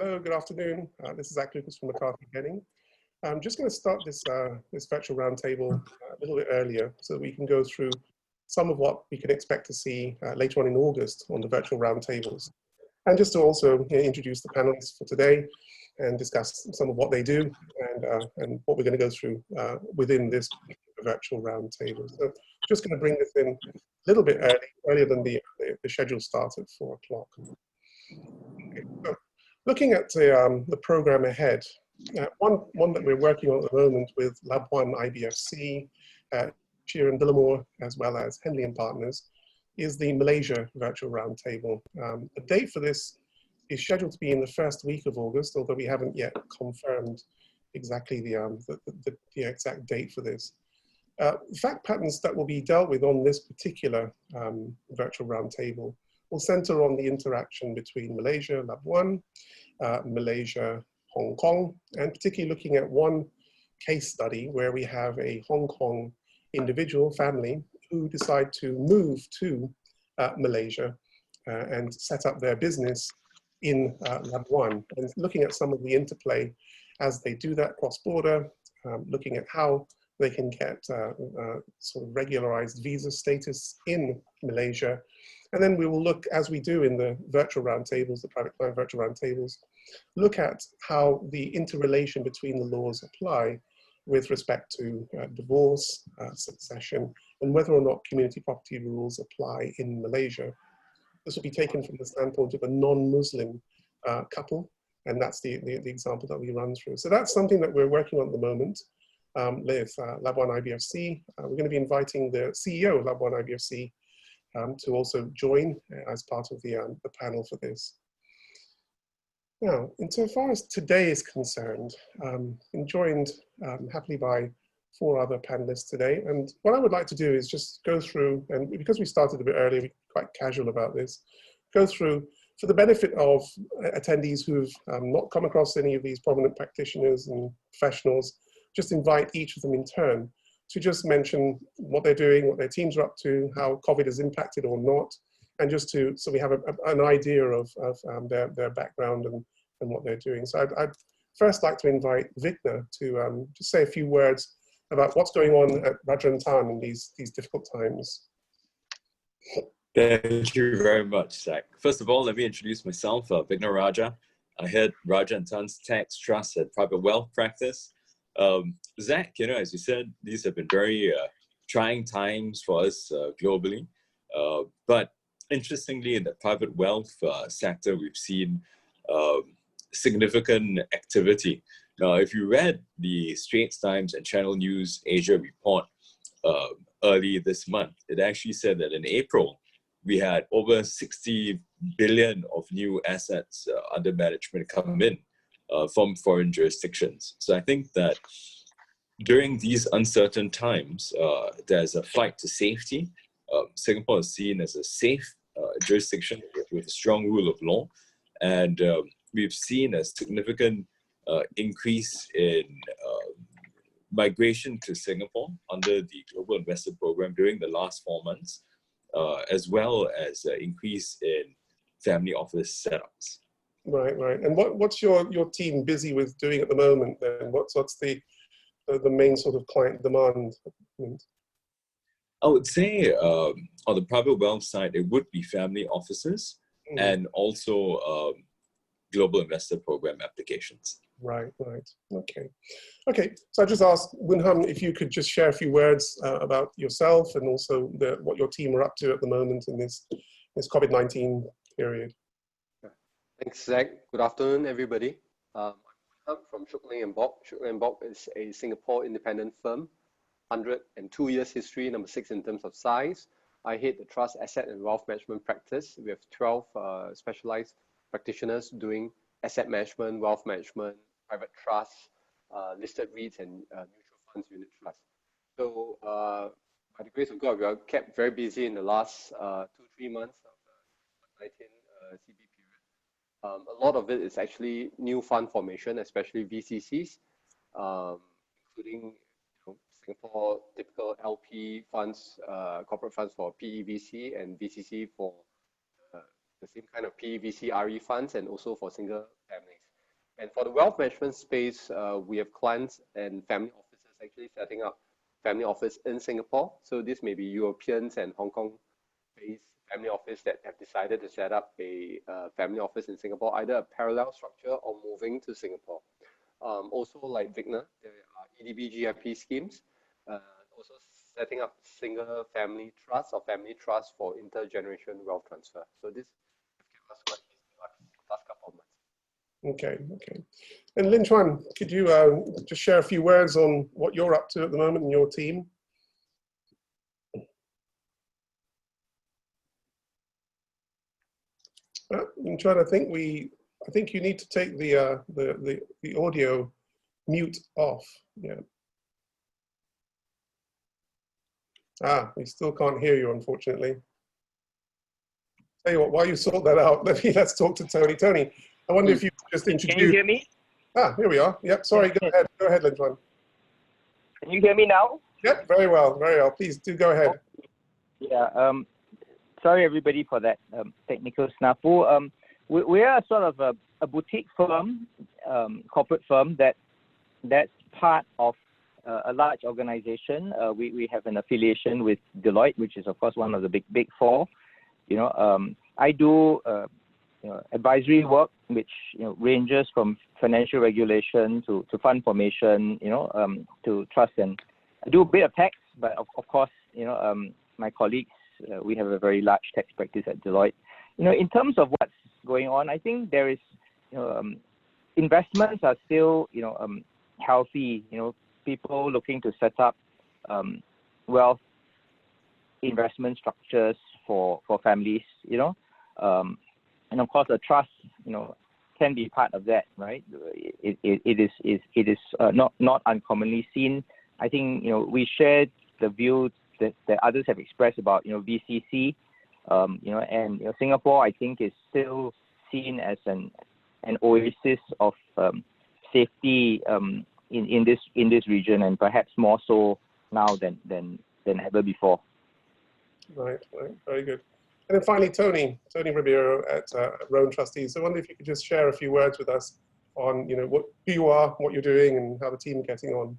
Hello, good afternoon. This is Zach Lucas from McCarthy Benning. I'm just going to start this, this virtual roundtable a little bit earlier so that we can go through some of what we can expect to see later on in August on the virtual roundtables. And just to also introduce the panelists for today and discuss some of what they do and what we're going to go through within this virtual roundtable. So just going to bring this in a little bit earlier than the schedule starts at 4 o'clock. Okay, so looking at the program ahead, one that we're working on at the moment with Lab 1 IBFC, Shear and Dillamore, as well as Henley and Partners, is the Malaysia Virtual Roundtable. The date for this is scheduled to be in the first week of August, although we haven't yet confirmed exactly the exact date for this. Fact patterns that will be dealt with on this particular virtual roundtable will center on the interaction between Malaysia, Lab 1, Malaysia, Hong Kong, and particularly looking at one case study where we have a Hong Kong individual family who decide to move to Malaysia and set up their business in Lab 1, and looking at some of the interplay as they do that cross-border, looking at how they can get sort of regularized visa status in Malaysia. And then we will look, as we do in the virtual roundtables, the private client virtual roundtables, look at how the interrelation between the laws apply with respect to divorce, succession, and whether or not community property rules apply in Malaysia. This will be taken from the standpoint of a non-Muslim couple, and that's the example that we run through. So that's something that we're working on at the moment with Lab 1 IBFC. We're going to be inviting the CEO of Lab 1 IBFC to also join as part of the panel for this. Now, insofar as today is concerned, I'm joined happily by 4 other panelists today. And what I would like to do is just go through, and because we started a bit early, we're quite casual about this, go through, for the benefit of attendees who've not come across any of these prominent practitioners and professionals, just invite each of them in turn to just mention what they're doing, what their teams are up to, how COVID has impacted or not, and just to, so we have an idea of their background and what they're doing. So I'd first like to invite Vigna to just say a few words about what's going on at Rajantan in these difficult times. Thank you very much, Zach. First of all, let me introduce myself, Vigna Raja. I head Rajantan's tax, trust, and private wealth practice. Zach, as you said, these have been very trying times for us globally. But interestingly, in the private wealth sector, we've seen significant activity. Now, if you read the Straits Times and Channel News Asia report early this month, it actually said that in April, we had over 60 billion of new assets under management come in from foreign jurisdictions. So I think that during these uncertain times, there's a flight to safety. Singapore is seen as a safe jurisdiction with a strong rule of law. And we've seen a significant increase in migration to Singapore under the Global Investor Program during the last 4 months, as well as an increase in family office setups. Right. And what's your team busy with doing at the moment then? What's the main sort of client demand? I would say on the private wealth side, it would be family offices and also global investor program applications. Right. Okay. So I just asked Woon-Hum if you could just share a few words about yourself and also what your team are up to at the moment in this COVID-19 period. Thanks, Zach. Good afternoon, everybody. I'm from Shook Ling & Bock. Shook Ling & Bock is a Singapore independent firm, 102 years history, number 6 in terms of size. I head the trust, asset, and wealth management practice. We have 12 specialized practitioners doing asset management, wealth management, private trusts, listed REITs, and mutual funds, unit trusts. So, by the grace of God, we are kept very busy in the last 2-3 months of the COVID-19 CB period. A lot of it is actually new fund formation, especially VCCs, including Singapore typical LP funds, corporate funds for PEVC, and VCC for the same kind of PEVC RE funds, and also for single families. And for the wealth management space, we have clients and family offices actually setting up family office in Singapore. So this may be Europeans and Hong Kong-based family office that have decided to set up a family office in Singapore, either a parallel structure or moving to Singapore. Also, like Vigna, there are EDB GIP schemes, also setting up single family trusts or family trusts for intergeneration wealth transfer. So this has kept us quite busy the last couple of months. Okay, okay. And Lin Chuan, could you just share a few words on what you're up to at the moment in your team? Lin Chuan, I think you need to take the audio mute off. Yeah. Ah, we still can't hear you, unfortunately. Tell you what, while you sort that out, let's talk to Tony. Tony, I wonder if you could just introduce. Can you hear me? Ah, here we are. Yep, sorry, go ahead, Lin Chuan. Can you hear me now? Yep, very well, very well. Please do go ahead. Yeah, sorry everybody for that technical snafu. We are sort of a boutique firm, corporate firm that's part of a large organization. We have an affiliation with Deloitte, which is of course one of the big four. I do advisory work, which ranges from financial regulation to fund formation, to trust, and I do a bit of tax. But of course, my colleagues, we have a very large tax practice at Deloitte. In terms of what's going on, I think there is, investments are still, healthy. People looking to set up wealth investment structures for families, and of course the trust, can be part of that, right? It is not uncommonly seen. I think we shared the view that others have expressed about VCC, and Singapore, I think, is still seen as an oasis of safety in this region, and perhaps more so now than ever before. Right, very good. And then finally, Tony Ribeiro at Roan Trustees. So I wonder if you could just share a few words with us on who you are, what you're doing, and how the team is getting on.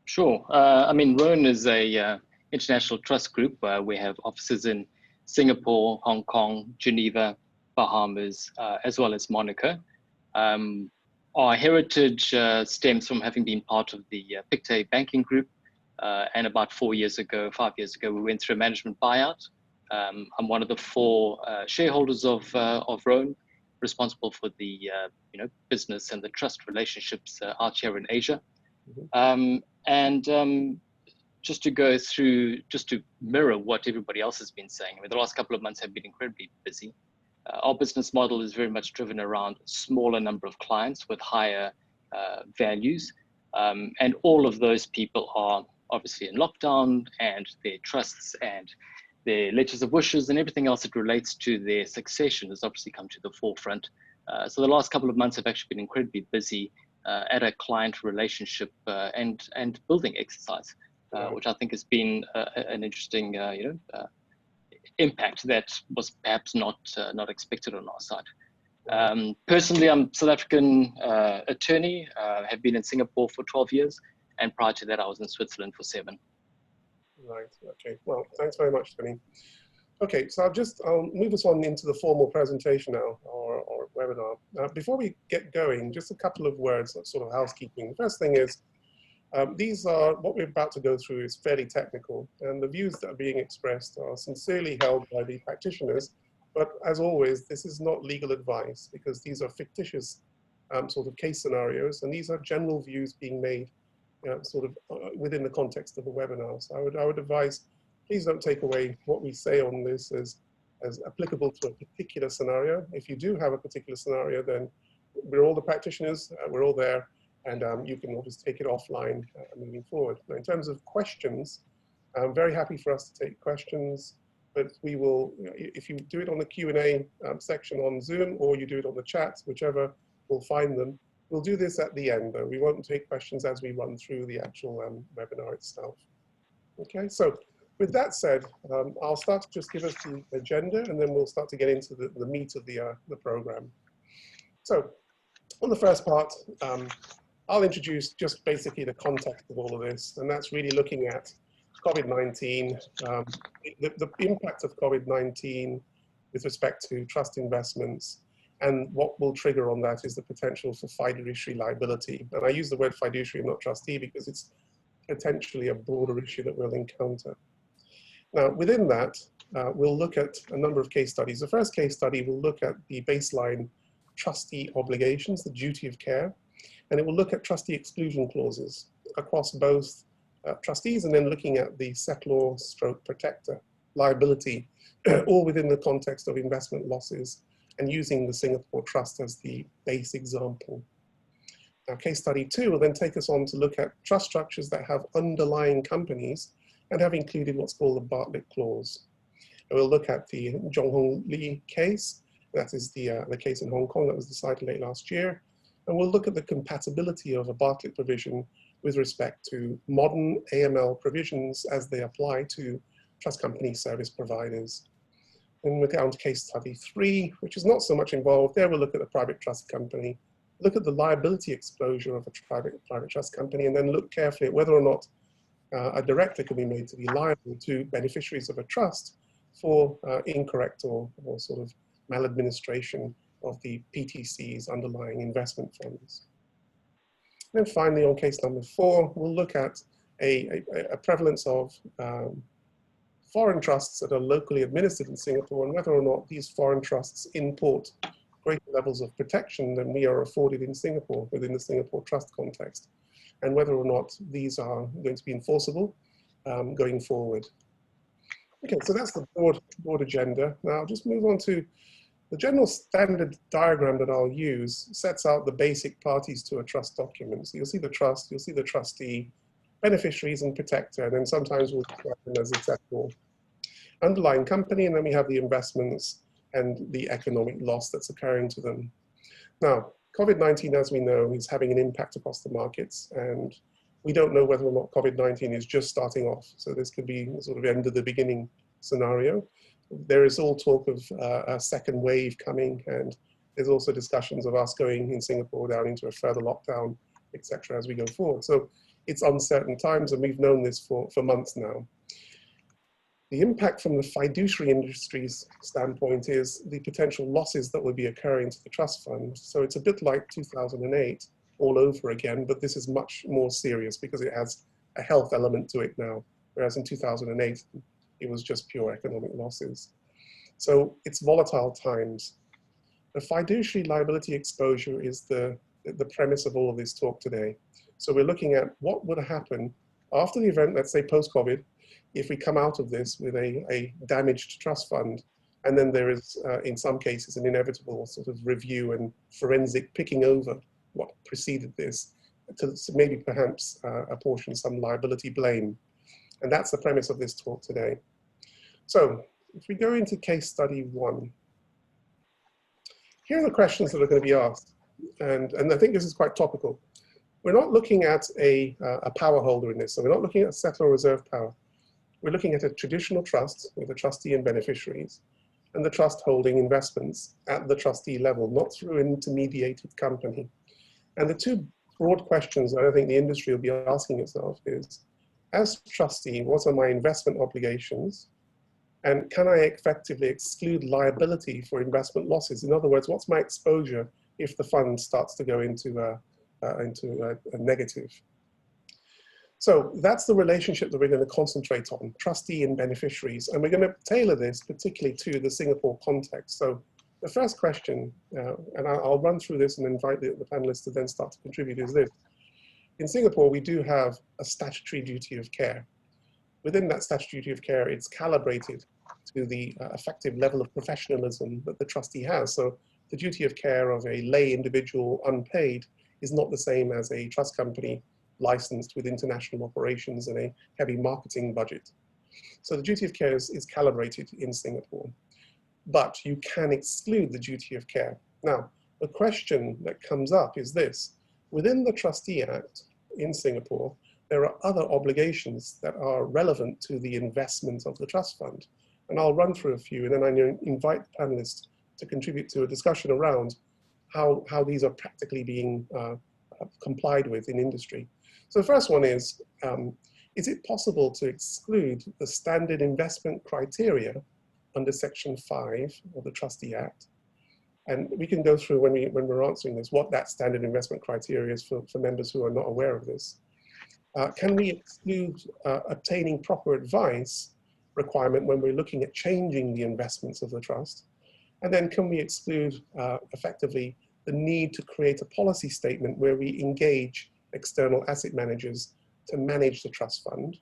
Sure. I mean, Roan is a international trust group. We have offices in Singapore, Hong Kong, Geneva, Bahamas, as well as Monaco. Our heritage stems from having been part of the Pictet banking group. And about 5 years ago, we went through a management buyout. I'm one of the 4 shareholders of Roan, responsible for the business and the trust relationships out here in Asia. Just to mirror what everybody else has been saying, I mean, the last couple of months have been incredibly busy. Our business model is very much driven around a smaller number of clients with higher values. And all of those people are obviously in lockdown, and their trusts and their letters of wishes and everything else that relates to their succession has obviously come to the forefront. So the last couple of months have actually been incredibly busy at a client relationship and building exercise, which I think has been an interesting impact that was perhaps not expected on our side. Personally, I'm South African attorney, have been in Singapore for 12 years, and prior to that I was in Switzerland for 7. Right, okay, well, thanks very much, Tony. Okay, so I'll move us on into the formal presentation now, or webinar. Before we get going, just a couple of words of sort of housekeeping. The first thing is, what we're about to go through is fairly technical, and the views that are being expressed are sincerely held by the practitioners, but as always, this is not legal advice, because these are fictitious sort of case scenarios, and these are general views being made sort of within the context of the webinar. So I would advise, please don't take away what we say on this as applicable to a particular scenario. If you do have a particular scenario, then we're all the practitioners, we're all there, and you can always take it offline moving forward. Now, in terms of questions, I'm very happy for us to take questions, but we will, if you do it on the Q&A section on Zoom, or you do it on the chat, whichever, we'll find them. We'll do this at the end, though. We won't take questions as we run through the actual webinar itself. Okay, so with that said, I'll start to just give us the agenda, and then we'll start to get into the meat of the program. So On the first part, I'll introduce just basically the context of all of this, and that's really looking at COVID-19, the impact of COVID-19 with respect to trust investments, and what will trigger on that is the potential for fiduciary liability. And I use the word fiduciary, not trustee, because it's potentially a broader issue that we'll encounter. Now, within that, we'll look at a number of case studies. The first case study will look at the baseline trustee obligations, the duty of care, and it will look at trustee exclusion clauses across both trustees, and then looking at the settlor stroke protector liability, all within the context of investment losses, and using the Singapore Trust as the base example. Now, case study 2 will then take us on to look at trust structures that have underlying companies and have included what's called the Bartlett clause. And we'll look at the Jong Hong Lee case. That is the case in Hong Kong that was decided late last year. And we'll look at the compatibility of a Bartlett provision with respect to modern AML provisions as they apply to trust company service providers. And we'll get on to case study 3, which is not so much involved. There we'll look at the private trust company, look at the liability exposure of a private trust company, and then look carefully at whether or not a director can be made to be liable to beneficiaries of a trust for incorrect or sort of maladministration of the PTC's underlying investment funds. And then finally, on case number 4, we'll look at a prevalence of foreign trusts that are locally administered in Singapore, and whether or not these foreign trusts import greater levels of protection than we are afforded in Singapore within the Singapore Trust context, and whether or not these are going to be enforceable going forward. Okay, so that's the broad agenda. Now I'll just move on to the general standard diagram that I'll use. Sets out the basic parties to a trust document. So you'll see the trust, you'll see the trustee, beneficiaries and protector, and then sometimes we'll describe them as a settlor. Underlying company, and then we have the investments and the economic loss that's occurring to them. Now, COVID-19, as we know, is having an impact across the markets, and we don't know whether or not COVID-19 is just starting off. So this could be sort of end of the beginning scenario. There is all talk of a second wave coming, and there's also discussions of us going in Singapore down into a further lockdown, etc. as we go forward. So it's uncertain times, and we've known this for months now. The impact from the fiduciary industry's standpoint is the potential losses that will be occurring to the trust fund. So it's a bit like 2008 all over again, but this is much more serious because it has a health element to it now, whereas in 2008, it was just pure economic losses. So it's volatile times. The fiduciary liability exposure is the premise of all of this talk today. So we're looking at what would happen after the event, let's say post-COVID, if we come out of this with a damaged trust fund, and then there is, in some cases, an inevitable sort of review and forensic picking over what preceded this to maybe perhaps apportion some liability blame. And that's the premise of this talk today. So if we go into case study 1, here are the questions that are going to be asked. And I think this is quite topical. We're not looking at a power holder in this. So we're not looking at settlor reserve power. We're looking at a traditional trust with a trustee and beneficiaries, and the trust holding investments at the trustee level, not through an intermediated company. And the two broad questions that I think the industry will be asking itself is, as trustee, what are my investment obligations? And can I effectively exclude liability for investment losses? In other words, what's my exposure if the fund starts to go into a negative? So that's the relationship that we're going to concentrate on, trustee and beneficiaries. And we're going to tailor this particularly to the Singapore context. So the first question, and I'll run through this and invite the panelists to then start to contribute, is this. In Singapore, we do have a statutory duty of care. Within that statutory duty of care, it's calibrated to the effective level of professionalism that the trustee has. So the duty of care of a lay individual unpaid is not the same as a trust company licensed with international operations and a heavy marketing budget. So the duty of care is calibrated in Singapore, but you can exclude the duty of care. Now, the question that comes up is this. Within the Trustee Act in Singapore, there are other obligations that are relevant to the investment of the trust fund. And I'll run through a few, and then I invite the panelists to contribute to a discussion around how these are practically being complied with in industry. So the first one is it possible to exclude the standard investment criteria under Section 5 of the Trustee Act? And we can go through when we're answering this, what that standard investment criteria is for members who are not aware of this. Can we exclude obtaining proper advice requirement when we're looking at changing the investments of the trust? And then can we exclude effectively the need to create a policy statement where we engage external asset managers to manage the trust fund?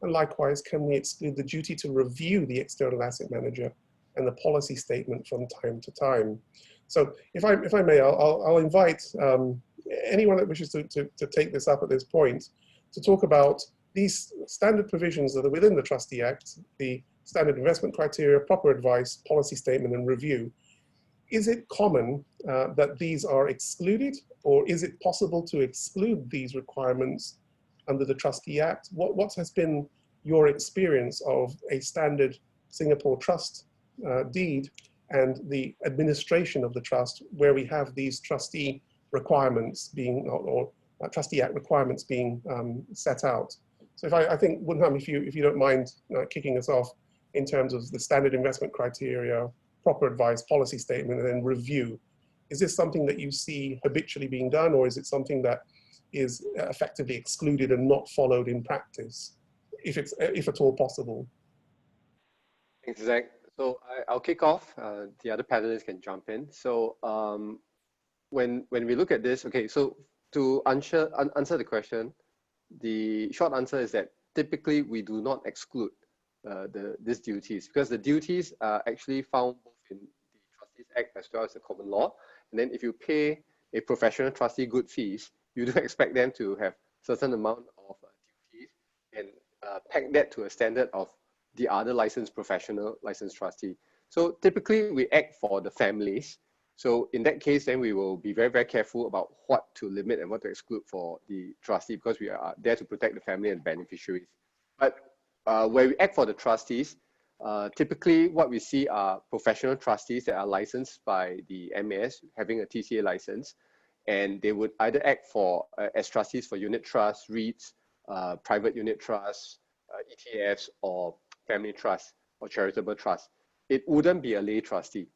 And likewise, can we exclude the duty to review the external asset manager and the policy statement from time to time? So if I may, I'll invite anyone that wishes to take this up at this point to talk about these standard provisions that are within the Trustee Act, the standard investment criteria, proper advice, policy statement, and review. Is it common that these are excluded, or is it possible to exclude these requirements under the Trustee Act? What has been your experience of a standard Singapore trust deed and the administration of the trust, where we have these trustee requirements being, or Trustee Act requirements being set out? So if I think, Woonham, if you don't mind kicking us off in terms of the standard investment criteria, proper advice, policy statement, and then review. Is this something that you see habitually being done, or is it something that is effectively excluded and not followed in practice, if at all possible? Thanks, Zach. So I'll kick off. The other panelists can jump in. So when we look at this, okay, so to answer the question, the short answer is that typically we do not exclude these duties, because the duties are actually found both in the Trustees Act as well as the common law. And then if you pay a professional trustee good fees, you do expect them to have certain amount of duties and peg that to a standard of the other licensed professional licensed trustee. So typically we act for the families. So in that case, then we will be very, very careful about what to limit and what to exclude for the trustee, because we are there to protect the family and beneficiaries. But where we act for the trustees, typically what we see are professional trustees that are licensed by the MAS, having a TCA license, and they would either act for as trustees for unit trusts, REITs, private unit trusts, ETFs, or family trusts or charitable trusts. It wouldn't be a lay trustee.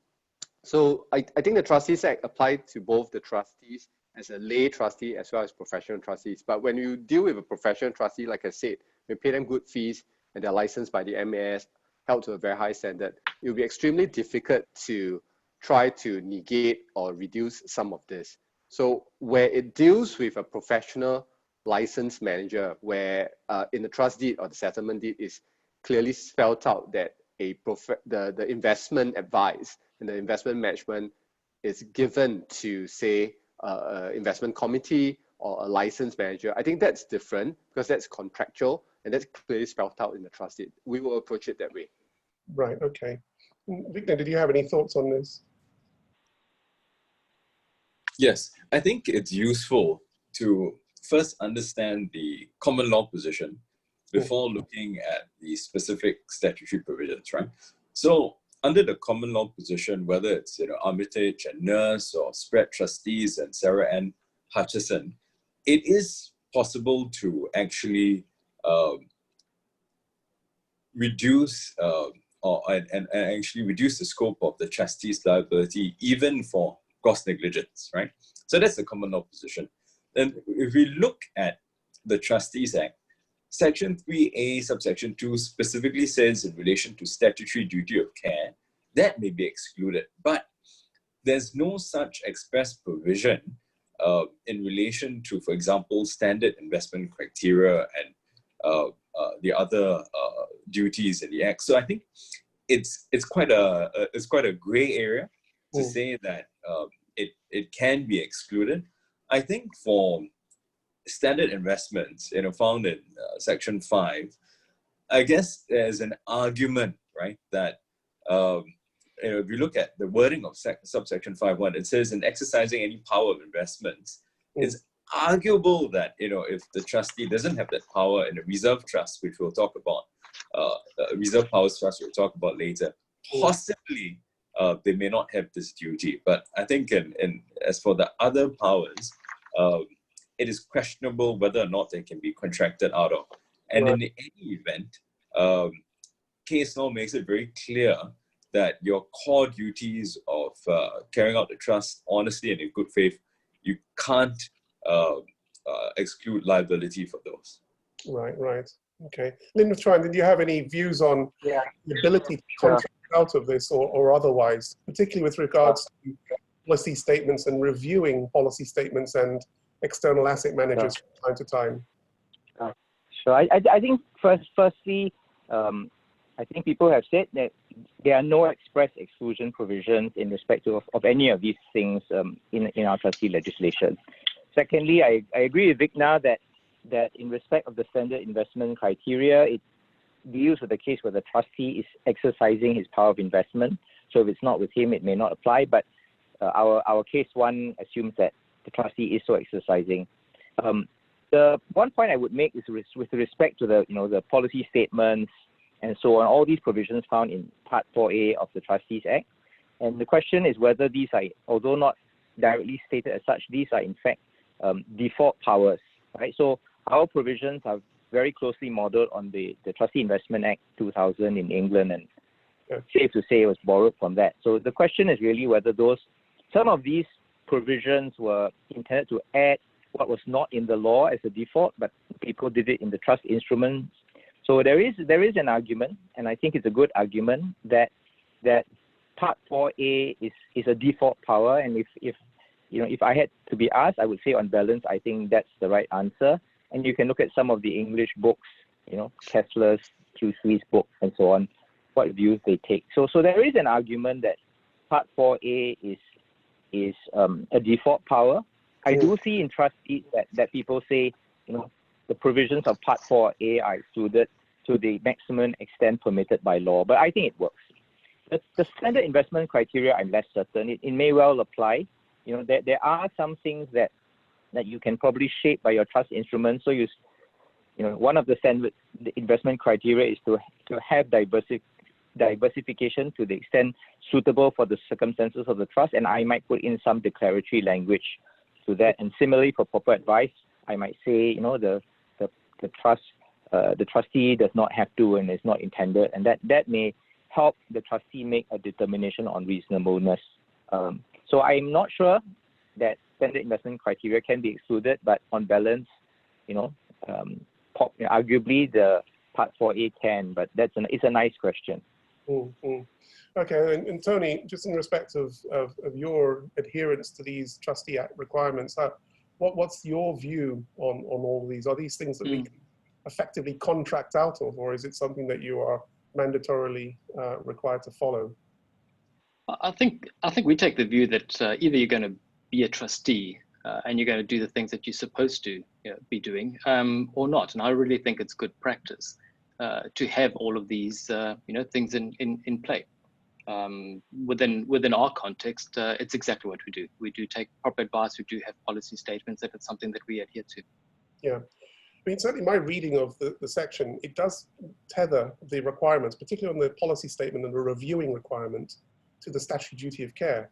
So I think the Trustees Act applied to both the trustees as a lay trustee as well as professional trustees. But when you deal with a professional trustee, like I said, we pay them good fees and they're licensed by the MAS, held to a very high standard, it will be extremely difficult to try to negate or reduce some of this. So where it deals with a professional licensed manager, where in the trust deed or the settlement deed is clearly spelled out that the investment advice and the investment management is given to, say, investment committee or a licensed manager, I think that's different, because that's contractual and that's clearly spelled out in the trust deed. We will approach it that way. Right, okay. Victor, did you have any thoughts on this? Yes, I think it's useful to first understand the common law position before looking at the specific statutory provisions, right? So under the common law position, whether it's Armitage and Nurse or Spread Trustees and Sarah Ann Hutchison, it is possible to actually reduce and actually reduce the scope of the trustee's liability even for gross negligence, right? So that's the common law position. Then if we look at the Trustees Act, Section 3A, subsection 2 specifically says in relation to statutory duty of care, that may be excluded. But there's no such express provision in relation to, for example, standard investment criteria and the other duties in the Act. So I think it's quite a gray area to say that it can be excluded. I think for standard investments, found in Section 5, I guess there's an argument, right, that if you look at the wording of subsection 5.1, it says in exercising any power of investments, it's arguable that if the trustee doesn't have that power in a reserve trust, which we'll talk about, reserve powers trust we'll talk about later, possibly they may not have this duty. But I think as for the other powers, it is questionable whether or not they can be contracted out of. And in any event, case law makes it very clear that your core duties of carrying out the trust honestly and in good faith, you can't exclude liability for those. Right. Okay. Linda Tran, did you have any views on the ability to contract out of this or otherwise, particularly with regards to policy statements and reviewing policy statements and external asset managers from time to time? Sure. I think firstly, I think people have said that there are no express exclusion provisions in respect of any of these things in our trustee legislation. Secondly, I agree with Vigna that in respect of the standard investment criteria, it deals with the case where the trustee is exercising his power of investment. So if it's not with him, it may not apply. But our case one assumes that the trustee is so exercising. The one point I would make is with respect to the policy statements and so on, all these provisions found in Part 4A of the Trustees Act. And the question is whether these are, although not directly stated as such, these are in fact default powers, right? So our provisions are very closely modeled on the Trustee Investment Act 2000 in England, and safe to say it was borrowed from that. So the question is really whether some of these provisions were intended to add what was not in the law as a default, but people did it in the trust instruments. So there is an argument, and I think it's a good argument that Part 4A is a default power, and if I had to be asked, I would say on balance, I think that's the right answer. And you can look at some of the English books, Kessler's, Q3's book, and so on, what views they take. So there is an argument that Part 4A is a default power. I do see in trustees that people say, the provisions of Part 4A are excluded to the maximum extent permitted by law, but I think it works. The standard investment criteria, I'm less certain. It may well apply. There are some things that you can probably shape by your trust instruments. So one of the standard investment criteria is to have diversification to the extent suitable for the circumstances of the trust, and I might put in some declaratory language to that. And similarly for proper advice, I might say, the trustee does not have to and is not intended, and that may help the trustee make a determination on reasonableness. So I'm not sure that standard investment criteria can be excluded, but on balance, arguably the Part 4A can, but it's a nice question. Okay, and Tony, just in respect of your adherence to these Trustee Act requirements, what's your view on all of these? Are these things that we can effectively contract out of, or is it something that you are mandatorily required to follow? I think we take the view that either you're going to be a trustee and you're going to do the things that you're supposed to be doing, or not. And I really think it's good practice to have all of these things in play. Within our context, it's exactly what we do. We do take proper advice. We do have policy statements if it's something that we adhere to. Yeah. I mean, certainly my reading of the section, it does tether the requirements, particularly on the policy statement and the reviewing requirement, to the statutory duty of care.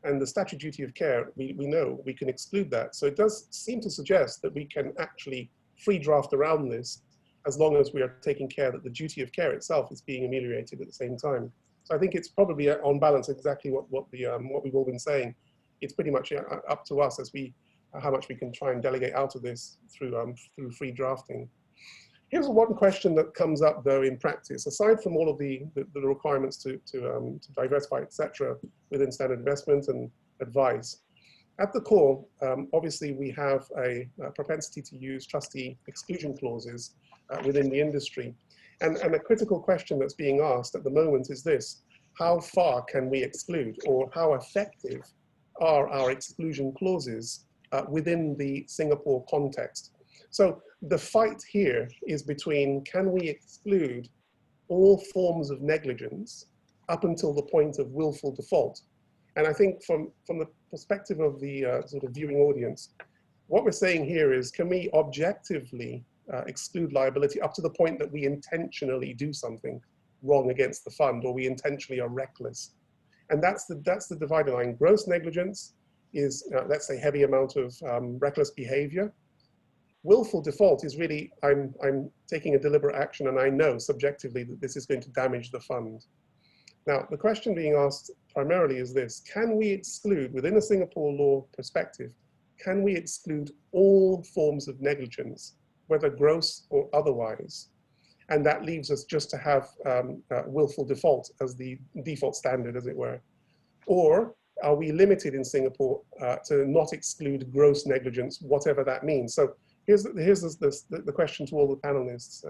And the statutory duty of care, we know we can exclude that. So it does seem to suggest that we can actually free draft around this as long as we are taking care that the duty of care itself is being ameliorated at the same time. So I think it's probably on balance exactly what we've all been saying. It's pretty much up to us as how much we can try and delegate out of this through free drafting. Here's one question that comes up though in practice. Aside from all of the requirements to diversify, etc., within standard investment and advice, at the core, obviously we have a propensity to use trustee exclusion clauses within the industry. And a critical question that's being asked at the moment is this: how far can we exclude, or how effective are our exclusion clauses within the Singapore context? So the fight here is between, can we exclude all forms of negligence up until the point of willful default? And I think from the perspective of the sort of viewing audience, what we're saying here is, can we objectively exclude liability up to the point that we intentionally do something wrong against the fund, or we intentionally are reckless? And that's the dividing line. Gross negligence is, let's say, heavy amount of reckless behavior. Willful default is really, I'm taking a deliberate action and I know subjectively that this is going to damage the fund. Now, the question being asked primarily is this: can we exclude, within a Singapore law perspective, can we exclude all forms of negligence, whether gross or otherwise? And that leaves us just to have willful default as the default standard, as it were. Or are we limited in Singapore to not exclude gross negligence, whatever that means? So here's the question to all the panelists.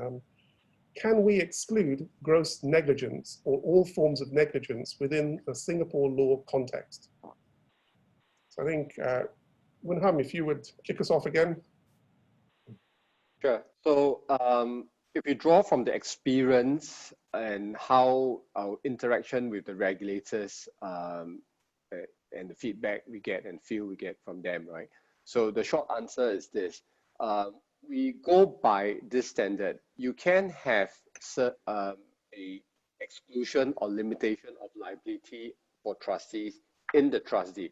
Can we exclude gross negligence or all forms of negligence within a Singapore law context? So I think, Woon Ham, if you would kick us off again. Sure. So if you draw from the experience and how our interaction with the regulators and the feedback we get and feel we get from them, right? So the short answer is this. We go by this standard. You can have a exclusion or limitation of liability for trustees in the trust deed.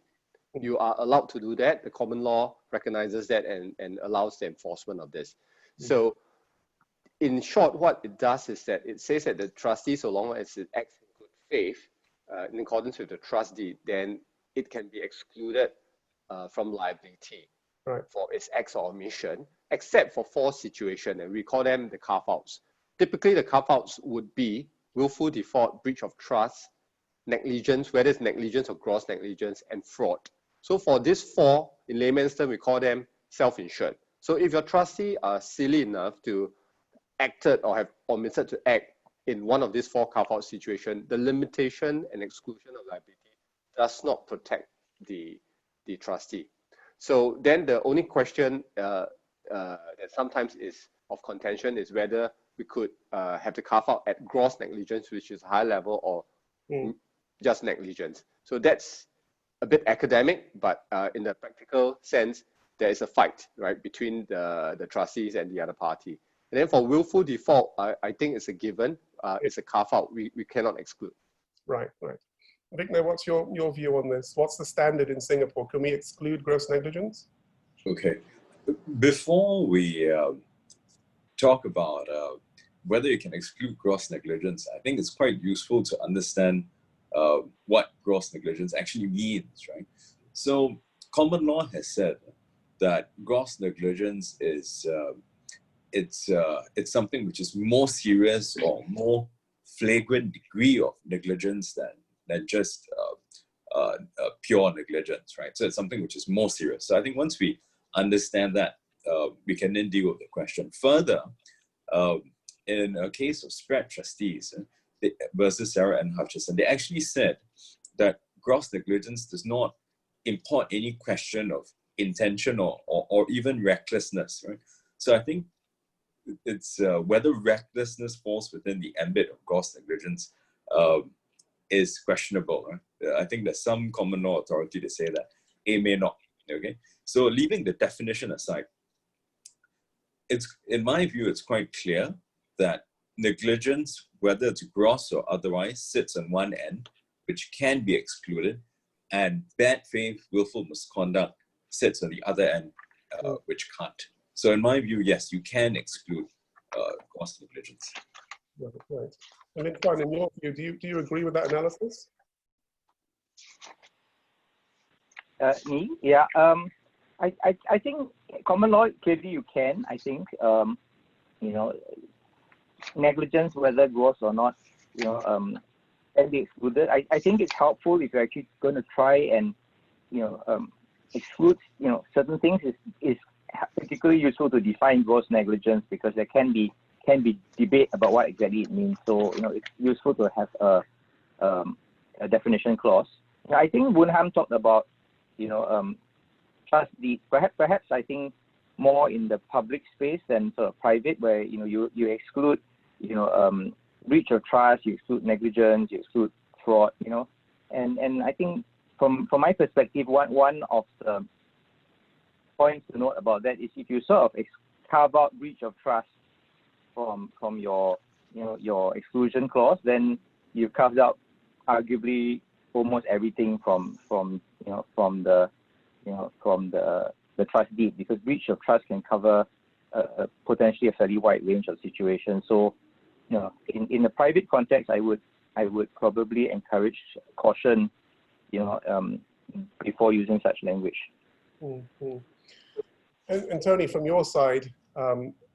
You are allowed to do that. The common law recognizes that and allows the enforcement of this. So in short, what it does is that it says that the trustee, so long as it acts in good faith, in accordance with the trust deed, then it can be excluded from liability for its acts or omission, except for 4 situations, and we call them the carve-outs. Typically, the carve-outs would be willful default, breach of trust, negligence, whether it's negligence or gross negligence, and fraud. So for these 4, in layman's term, we call them self-insured. So if your trustee are silly enough to acted or have omitted to act in one of these 4 carve-out situations, the limitation and exclusion of liability does not protect the trustee. So then the only question that sometimes is of contention is whether we could have the carve-out at gross negligence, which is high level, or just negligence. So that's a bit academic, but in the practical sense, there is a fight, right, between the trustees and the other party. And then for willful default, I think it's a given. It's a carve-out. We cannot exclude. Right. Vigna, what's your view on this? What's the standard in Singapore? Can we exclude gross negligence? Okay. Before we talk about whether you can exclude gross negligence, I think it's quite useful to understand what gross negligence actually means, right? So common law has said that gross negligence is it's something which is more serious or more flagrant degree of negligence than just pure negligence, right? So it's something which is more serious. So I think once we understand that, we can then deal with the question. Further, in a case of spread trustees versus Sarah and Hutchison, they actually said that gross negligence does not import any question of intention or even recklessness, right? So I think it's whether recklessness falls within the ambit of gross negligence is questionable, right? I think there's some common law authority to say that it may not, okay? So leaving the definition aside, in my view, it's quite clear that negligence, whether it's gross or otherwise, sits on one end, which can be excluded, and bad faith, willful misconduct sits on the other end, which can't. So in my view, yes, you can exclude gross negligence. Right. And then, Kwan, in your view, do you agree with that analysis? Me? Yeah. I think common law, clearly you can. I think, negligence, whether gross or not, can be excluded. I think it's helpful if you're actually going to try and, exclude, certain things. Is particularly useful to define gross negligence, because there can be debate about what exactly it means. So, it's useful to have a definition clause. I think Woon Ham talked about, trust deeds. Perhaps I think more in the public space than sort of private, where you exclude breach of trust, you exclude negligence, you exclude fraud. And I think from my perspective, one of the points to note about that is if you sort of carve out breach of trust from your exclusion clause, then you've carved out arguably almost everything from the trust deed, because breach of trust can cover potentially a fairly wide range of situations. So, in the private context, I would probably encourage caution, before using such language. Mm-hmm. And Tony, from your side,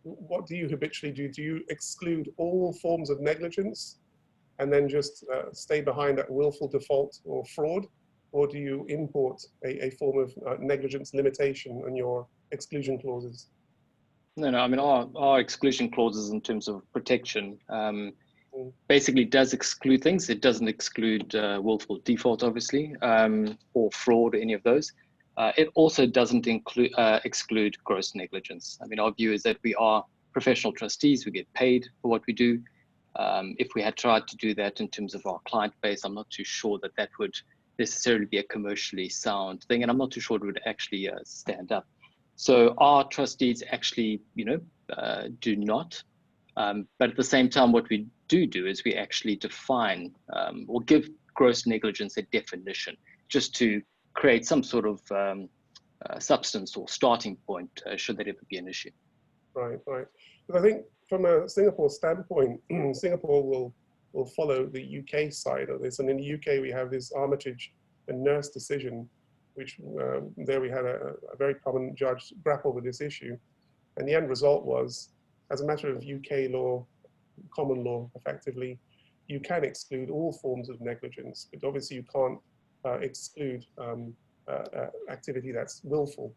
what do you habitually do? Do you exclude all forms of negligence and then just stay behind that willful default or fraud? Or do you import a form of negligence limitation on your exclusion clauses? No, I mean, our exclusion clauses in terms of protection basically does exclude things. It doesn't exclude willful default, obviously, or fraud, or any of those. It also doesn't exclude gross negligence. I mean, our view is that we are professional trustees. We get paid for what we do. If we had tried to do that in terms of our client base, I'm not too sure that that would necessarily be a commercially sound thing, and I'm not too sure it would actually stand up. So our trustees actually, do not. But at the same time, what we do is we actually define or give gross negligence a definition, just to create some sort of substance or starting point, should that ever be an issue. Right. But I think from a Singapore standpoint, Singapore will follow the UK side of this. And in the UK, we have this Armitage and Nurse decision, which there we had a very prominent judge grapple with this issue. And the end result was, as a matter of UK law, common law, effectively, you can exclude all forms of negligence, but obviously you can't exclude activity that's willful.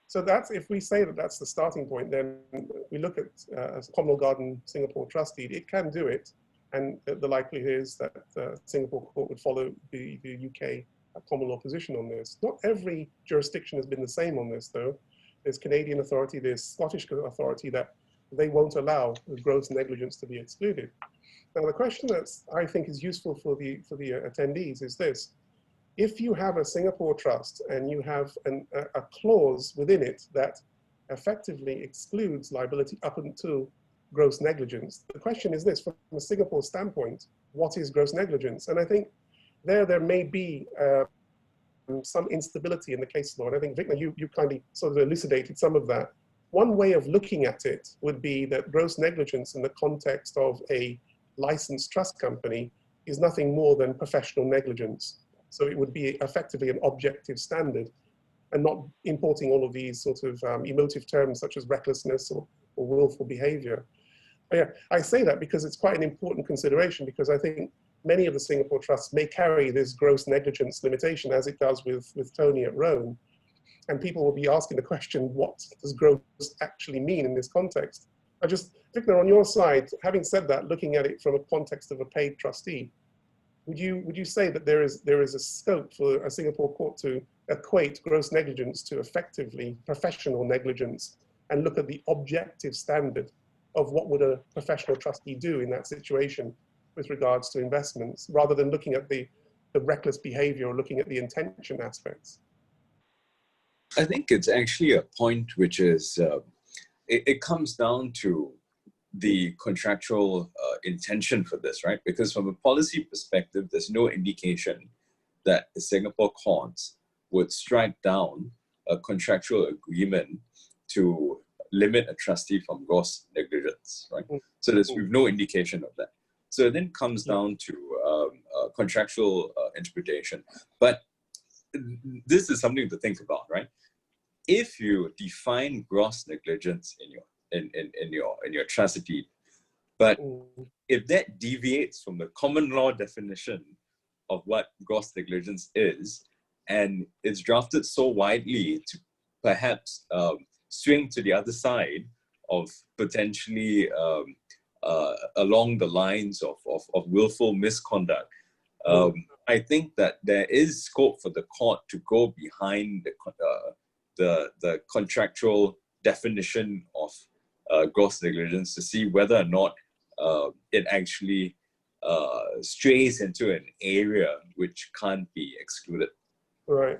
So that's, if we say that that's the starting point, then we look at Common Law Garden Singapore Trustee, it can do it. And the likelihood is that Singapore court would follow the UK common law position on this. Not every jurisdiction has been the same on this, though. There's Canadian authority, there's Scottish authority that they won't allow gross negligence to be excluded. Now, the question that I think is useful for the attendees is this. If you have a Singapore trust and you have a clause within it that effectively excludes liability up until gross negligence, the question is this: from a Singapore standpoint, what is gross negligence? And I think there may be some instability in the case law. And I think, Victor, you kindly sort of elucidated some of that. One way of looking at it would be that gross negligence in the context of a licensed trust company is nothing more than professional negligence. So it would be effectively an objective standard, and not importing all of these sort of emotive terms such as recklessness or willful behavior. Yeah, I say that because it's quite an important consideration, because I think many of the Singapore trusts may carry this gross negligence limitation, as it does with Tony at Rome. And people will be asking the question, what does gross actually mean in this context? Victor, on your side, having said that, looking at it from a context of a paid trustee, would you say that there is a scope for a Singapore court to equate gross negligence to effectively professional negligence and look at the objective standard of what would a professional trustee do in that situation with regards to investments, rather than looking at the reckless behavior or looking at the intention aspects? I think it's actually a point which is, it comes down to the contractual intention for this, right? Because from a policy perspective, there's no indication that the Singapore courts would strike down a contractual agreement to limit a trustee from gross negligence, right? So we've no indication of that. So it then comes down to contractual interpretation. But this is something to think about, right? If you define gross negligence in your trust deed, but if that deviates from the common law definition of what gross negligence is, and it's drafted so widely to perhaps swing to the other side of potentially along the lines of willful misconduct, I think that there is scope for the court to go behind the contractual definition of gross negligence to see whether or not it actually strays into an area which can't be excluded. Right.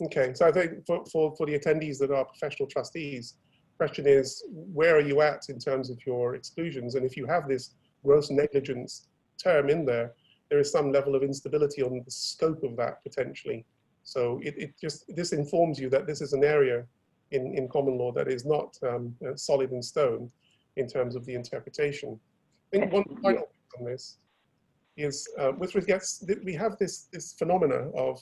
Okay, so I think for the attendees that are professional trustees, the question is, where are you at in terms of your exclusions? And if you have this gross negligence term in there, there is some level of instability on the scope of that potentially. So this informs you that this is an area in common law that is not solid in stone in terms of the interpretation. I think one final point on this is with regards, we have this phenomena of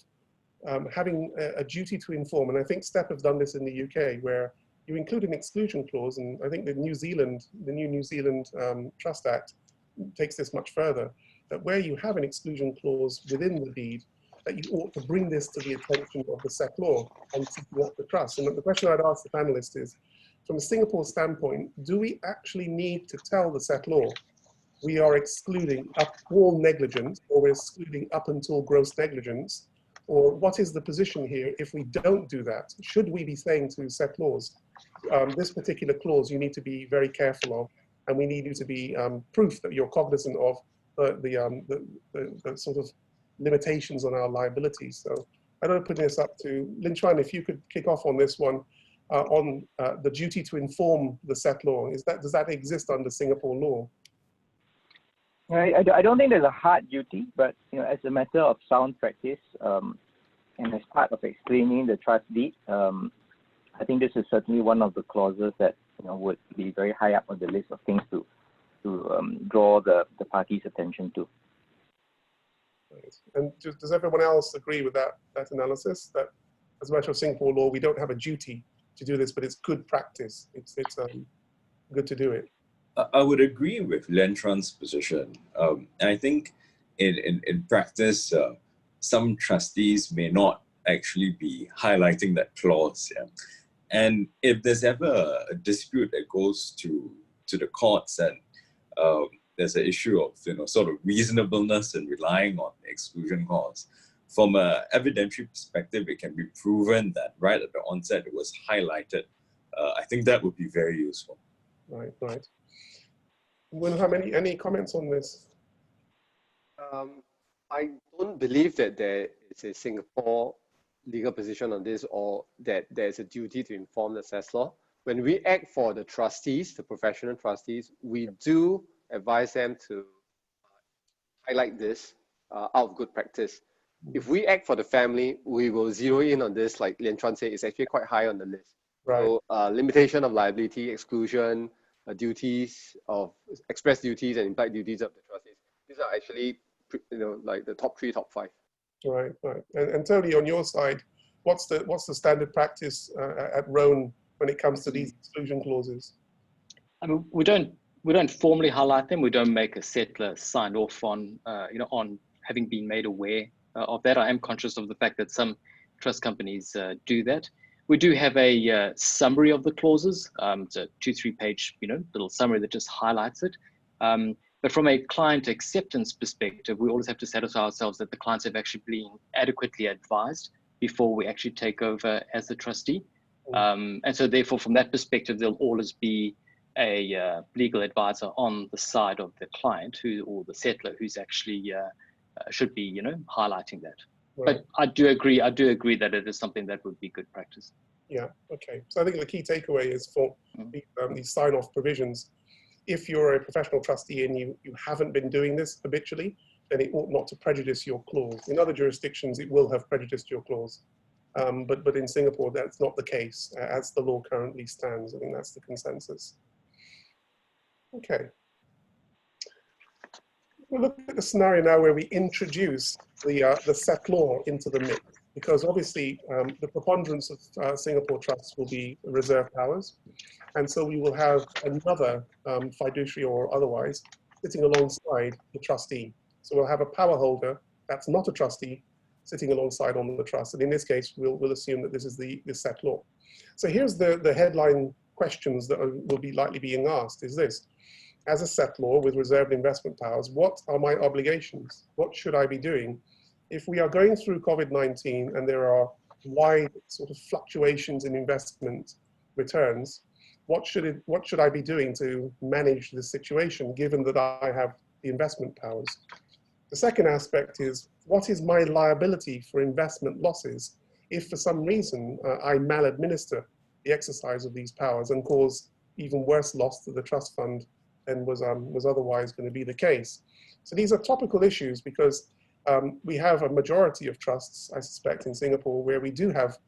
having a duty to inform, and I think STEP have done this in the UK, where you include an exclusion clause, and I think the new New Zealand Trust Act takes this much further, that where you have an exclusion clause within the deed, that you ought to bring this to the attention of the settlor and setting up the trust. And the question I'd ask the panelists is, from a Singapore standpoint, do we actually need to tell the settlor we are excluding up all negligence, or we're excluding up until gross negligence? Or what is the position here if we don't do that? Should we be saying to settlors, this particular clause you need to be very careful of, and we need you to be proof that you're cognizant of the sort of limitations on our liabilities. So I don't put this up to Lin Chuan, if you could kick off on this one, on the duty to inform the settlor. Does that exist under Singapore law? I don't think there's a hard duty, but as a matter of sound practice, and as part of explaining the trust deed, I think this is certainly one of the clauses that would be very high up on the list of things to draw the parties' attention to. Right. And does everyone else agree with that analysis? That as a matter of Singapore law, we don't have a duty to do this, but it's good practice. It's good to do it. I would agree with Len Chuan's position. And I think in practice, some trustees may not actually be highlighting that clause. Yeah? And if there's ever a dispute that goes to the courts and there's an issue of sort of reasonableness and relying on the exclusion clause, from an evidentiary perspective, it can be proven that right at the onset it was highlighted. I think that would be very useful. Right, right. Will have any comments on this? I don't believe that there is a Singapore legal position on this, or that there's a duty to inform the settlor. When we act for the trustees, the professional trustees, we do advise them to highlight this out of good practice. If we act for the family, we will zero in on this, like Lian Chuan said, it's actually quite high on the list. Right. So limitation of liability, exclusion, duties of express duties and implied duties of the trustees. These are actually, like the top 3, top 5. Right, right. And Tony, on your side, what's the standard practice at Roan when it comes to these exclusion clauses? I mean, we don't formally highlight them. We don't make a settlor sign off on on having been made aware of that. I am conscious of the fact that some trust companies do that. We do have a summary of the clauses. It's a 2-3 page, little summary that just highlights it. But from a client acceptance perspective, we always have to satisfy ourselves that the clients have actually been adequately advised before we actually take over as the trustee. And so therefore, from that perspective, there'll always be a legal advisor on the side of the client or the settlor who's actually should be, highlighting that. Right. But I do agree that it is something that would be good practice. Yeah, okay. So I think the key takeaway is for these sign-off provisions, if you're a professional trustee and you haven't been doing this habitually, then it ought not to prejudice your clause. In other jurisdictions, it will have prejudiced your clause. But in Singapore, that's not the case as the law currently stands. I think that's the consensus. Okay. We'll look at the scenario now where we introduce the settlor into the mix, because obviously the preponderance of Singapore trusts will be reserve powers. And so we will have another fiduciary or otherwise sitting alongside the trustee. So we'll have a power holder that's not a trustee sitting alongside on the trust. And in this case, we'll assume that this is the settlor. So here's the headline questions that will be likely being asked is this: as a settlor with reserved investment powers, what are my obligations? What should I be doing? If we are going through COVID-19 and there are wide sort of fluctuations in investment returns, what should I be doing to manage this situation, given that I have the investment powers? The second aspect is, what is my liability for investment losses if for some reason I maladminister the exercise of these powers and cause even worse loss to the trust fund than was otherwise going to be the case? So these are topical issues because we have a majority of trusts, I suspect, in Singapore where we do have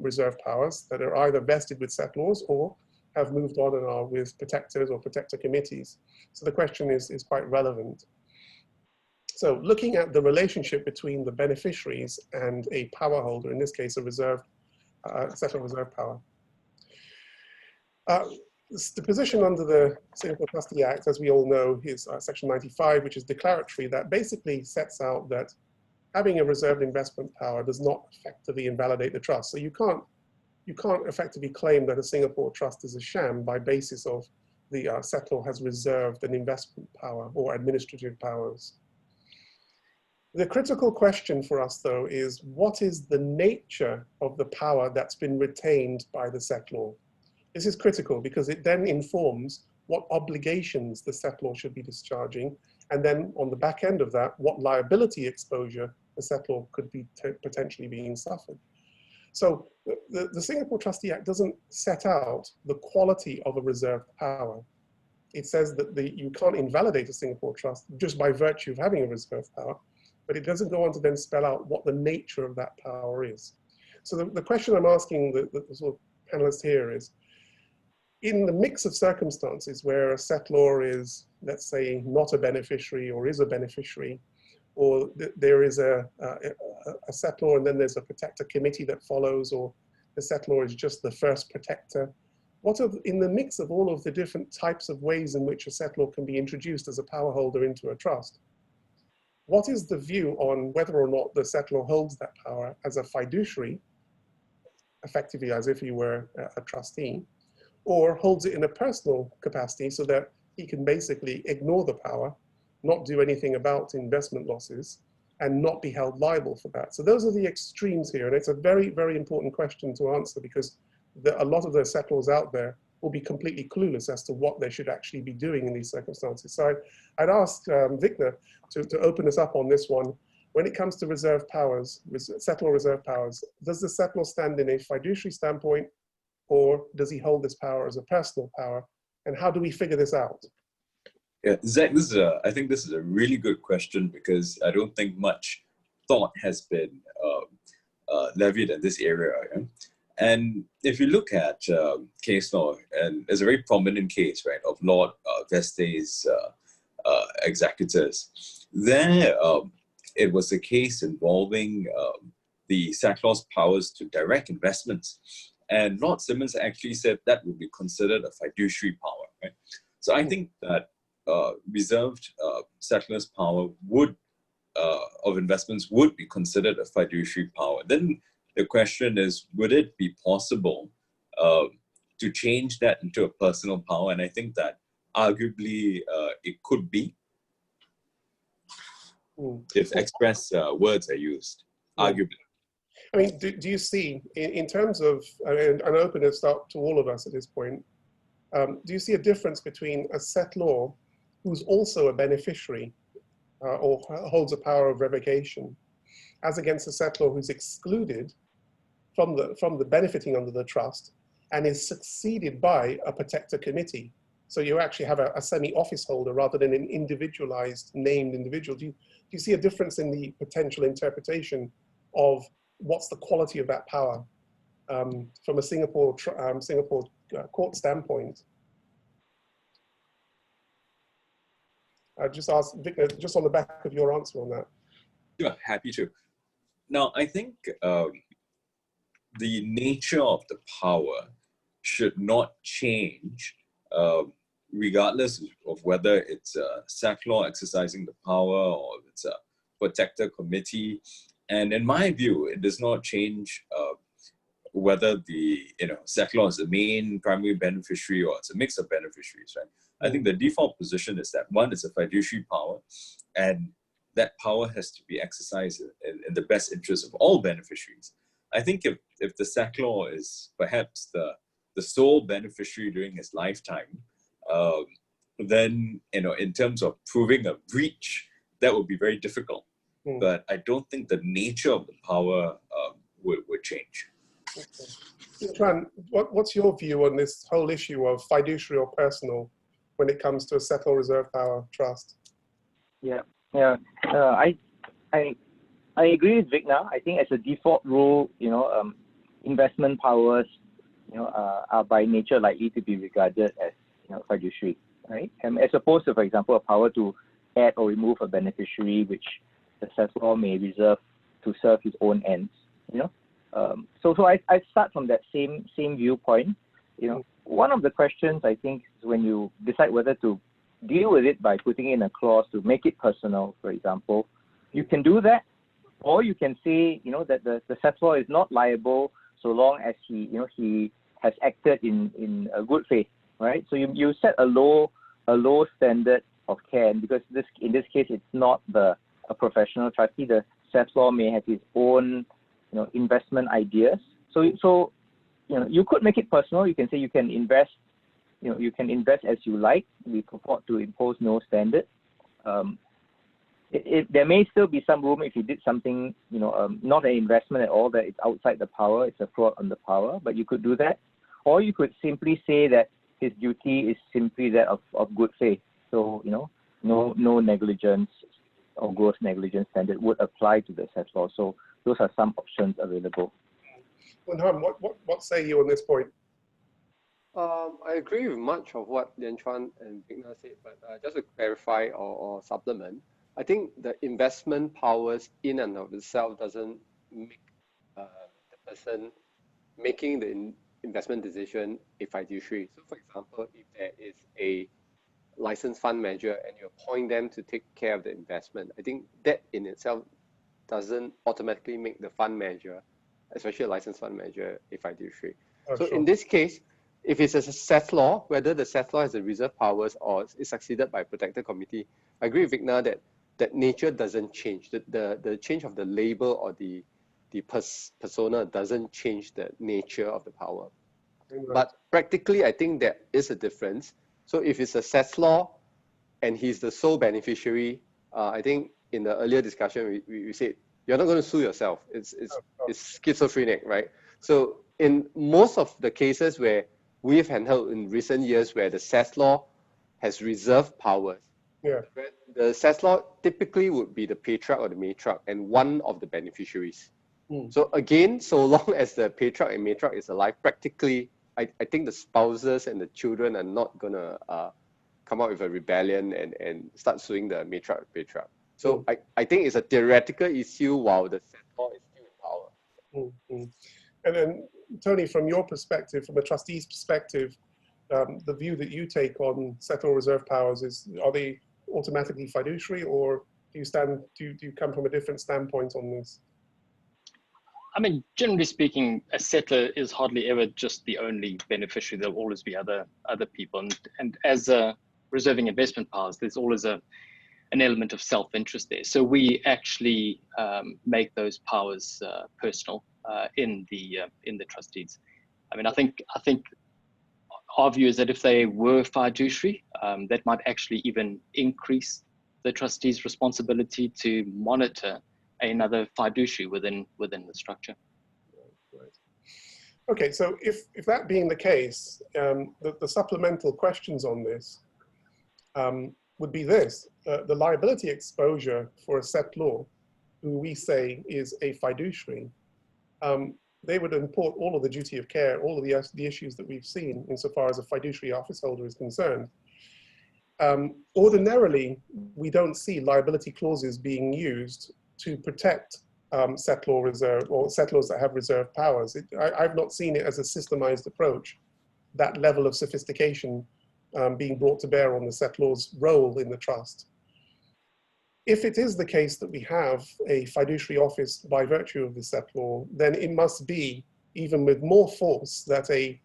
reserve powers that are either vested with settlors or have moved on and are with protectors or protector committees. So the question is quite relevant. So looking at the relationship between the beneficiaries and a power holder, in this case, a reserve, settlor reserve power. The position under the Singapore Trustee Act, as we all know, is Section 95, which is declaratory, that basically sets out that having a reserved investment power does not effectively invalidate the trust. So you can't effectively claim that a Singapore trust is a sham by basis of the settlor has reserved an investment power or administrative powers. The critical question for us, though, is what is the nature of the power that's been retained by the settlor? This is critical because it then informs what obligations the settlor should be discharging, and then on the back end of that, what liability exposure the settlor could be potentially being suffered. So the Singapore Trustee Act doesn't set out the quality of a reserved power. It says that you can't invalidate a Singapore trust just by virtue of having a reserved power, but it doesn't go on to then spell out what the nature of that power is. So the question I'm asking the sort of panelists here is, in the mix of circumstances where a settlor is, let's say, not a beneficiary or is a beneficiary, or there is a settlor and then there's a protector committee that follows, or the settlor is just the first protector, in the mix of all of the different types of ways in which a settlor can be introduced as a power holder into a trust, what is the view on whether or not the settlor holds that power as a fiduciary, effectively as if he were a trustee, or holds it in a personal capacity so that he can basically ignore the power, not do anything about investment losses, and not be held liable for that? So those are the extremes here, and it's a very, very important question to answer because a lot of the settlors out there will be completely clueless as to what they should actually be doing in these circumstances. So I'd ask Victor to open us up on this one. When it comes to reserve powers, settlor reserve powers, does the settlor stand in a fiduciary standpoint, or does he hold this power as a personal power? And how do we figure this out? Yeah, Zach, I think this is a really good question because I don't think much thought has been levied in this area. Yeah? And if you look at case law, and there's a very prominent case, right, of Lord Vestey's executors, there it was a case involving the settlor's powers to direct investments. And Lord Simmons actually said that would be considered a fiduciary power, right? So I think that reserved settlor's power of investments would be considered a fiduciary power. Then the question is, would it be possible to change that into a personal power? And I think that arguably it could be, if express words are used, arguably. I mean, do you see, in terms of, and I'm open to start to all of us at this point, do you see a difference between a settlor who's also a beneficiary or holds a power of revocation, as against a settlor who's excluded from the benefiting under the trust and is succeeded by a protector committee? So you actually have a semi-office holder rather than an individualized named individual. Do you see a difference in the potential interpretation of what's the quality of that power from a Singapore court standpoint? I just asked Victor, just on the back of your answer on that. Sure, happy to. Now, I think the nature of the power should not change regardless of whether it's a settlor exercising the power or if it's a protector committee. And in my view, it does not change whether the settlor is the main primary beneficiary or it's a mix of beneficiaries, right? I think the default position is that one is a fiduciary power, and that power has to be exercised in the best interest of all beneficiaries. I think if the settlor is perhaps the sole beneficiary during his lifetime, then in terms of proving a breach, that would be very difficult. But I don't think the nature of the power would change. Okay. Tran, what's your view on this whole issue of fiduciary or personal when it comes to a settlor reserve power trust? Yeah. I agree with Vigna. I think as a default rule, investment powers, are by nature likely to be regarded as, fiduciary, right? And as opposed to, for example, a power to add or remove a beneficiary, which the settlor may reserve to serve his own ends, So I start from that same viewpoint. One of the questions I think is when you decide whether to deal with it by putting in a clause to make it personal, for example, you can do that, or you can say, that the settlor is not liable so long as he has acted in a good faith, right? So you set a low standard of care, because in this case it's not a professional trustee. The settlor may have his own investment ideas. So you could make it personal. You can say you can invest as you like. We purport to impose no standard. There may still be some room if you did something, not an investment at all, that it's outside the power, it's a fraud on the power, but you could do that. Or you could simply say that his duty is simply that of good faith. So, no negligence or gross negligence standard would apply to the settlor. So those are some options available. Wenham, what say you on this point? I agree with much of what Lian Chuan and Vigna said, but just to clarify or supplement, I think the investment powers in and of itself doesn't make the person making the investment decision a fiduciary. So for example, if there is a licensed fund manager and you appoint them to take care of the investment, I think that in itself doesn't automatically make the fund manager, especially a licensed fund manager, a fiduciary. So Sure. in this case, if it's a settlor, whether the settlor has the reserve powers or is succeeded by a protected committee, I agree with Vigna that nature doesn't change. The change of the label or the persona doesn't change the nature of the power. Right. But practically, I think there is a difference. So if it's a settlor and he's the sole beneficiary, I think in the earlier discussion, we said, you're not going to sue yourself. It's schizophrenic, right? So in most of the cases where we've handled in recent years where the settlor has reserved powers, the settlor typically would be the patriarch or the matriarch and one of the beneficiaries. So again, so long as the patriarch and matriarch is alive, practically, I think the spouses and the children are not going to come out with a rebellion and start suing the matriarch or patriarch. So I think it's a theoretical issue while the settlor is still in power. And then, Tony, from your perspective, from a trustee's perspective, the view that you take on settlor reserve powers is, are they automatically fiduciary, or do you come from a different standpoint on this? I mean, generally speaking, a settlor is hardly ever just the only beneficiary. There'll always be other people. And as reserving investment powers, there's always an element of self-interest there. So we actually make those powers personal in the trustees. I mean, I think our view is that if they were fiduciary, that might actually even increase the trustee's responsibility to monitor another fiduciary within the structure. Right. Okay, so if that being the case, the supplemental questions on this would be this: the liability exposure for a settlor, who we say is a fiduciary, they would import all of the duty of care, all of the issues that we've seen insofar as a fiduciary office holder is concerned. Ordinarily, we don't see liability clauses being used to protect settlor reserve or settlors that have reserve powers. I've not seen it as a systemized approach, that level of sophistication being brought to bear on the settlor's role in the trust. If it is the case that we have a fiduciary office by virtue of the settlor, then it must be, even with more force, that a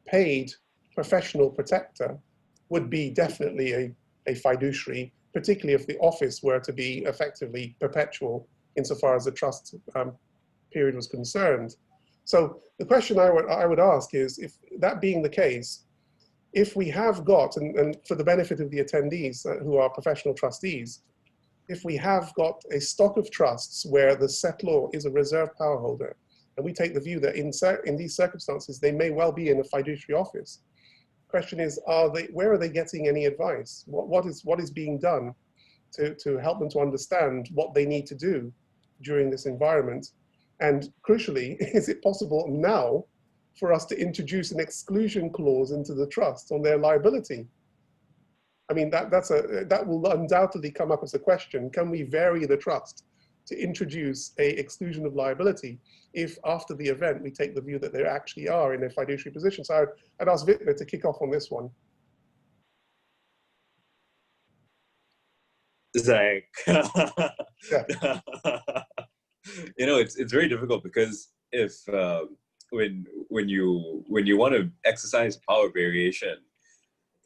paid professional protector would be definitely a fiduciary, particularly if the office were to be effectively perpetual insofar as the trust period was concerned. So the question I would ask is, if that being the case, if we have got, and for the benefit of the attendees who are professional trustees, if we have got a stock of trusts where the settlor is a reserve power holder, and we take the view that in these circumstances, they may well be in a fiduciary office, the question is, where are they getting any advice? What is being done to help them to understand what they need to do during this environment. And crucially, is it possible now for us to introduce an exclusion clause into the trust on their liability? I mean, that will undoubtedly come up as a question. Can we vary the trust to introduce a exclusion of liability if after the event we take the view that they actually are in a fiduciary position? So I'd ask Vitna to kick off on this one. Zach, Yeah. you know, it's very difficult because if when you want to exercise power variation,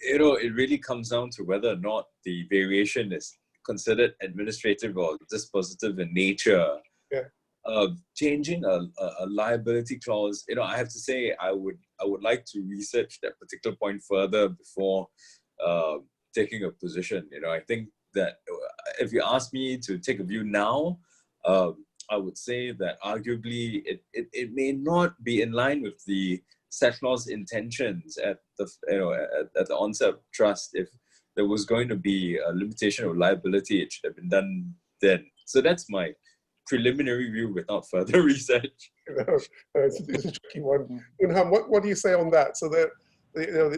you know, it really comes down to whether or not the variation is considered administrative or dispositive in nature. Yeah. Changing a liability clause, you know, I have to say I would like to research that particular point further before taking a position. You know, I think that if you ask me to take a view now, I would say that arguably it may not be in line with the settlor's intentions at the at the onset of trust. If there was going to be a limitation of liability, it should have been done then. So that's my preliminary view without further research. It's a tricky one. Unham, what do you say on that? So that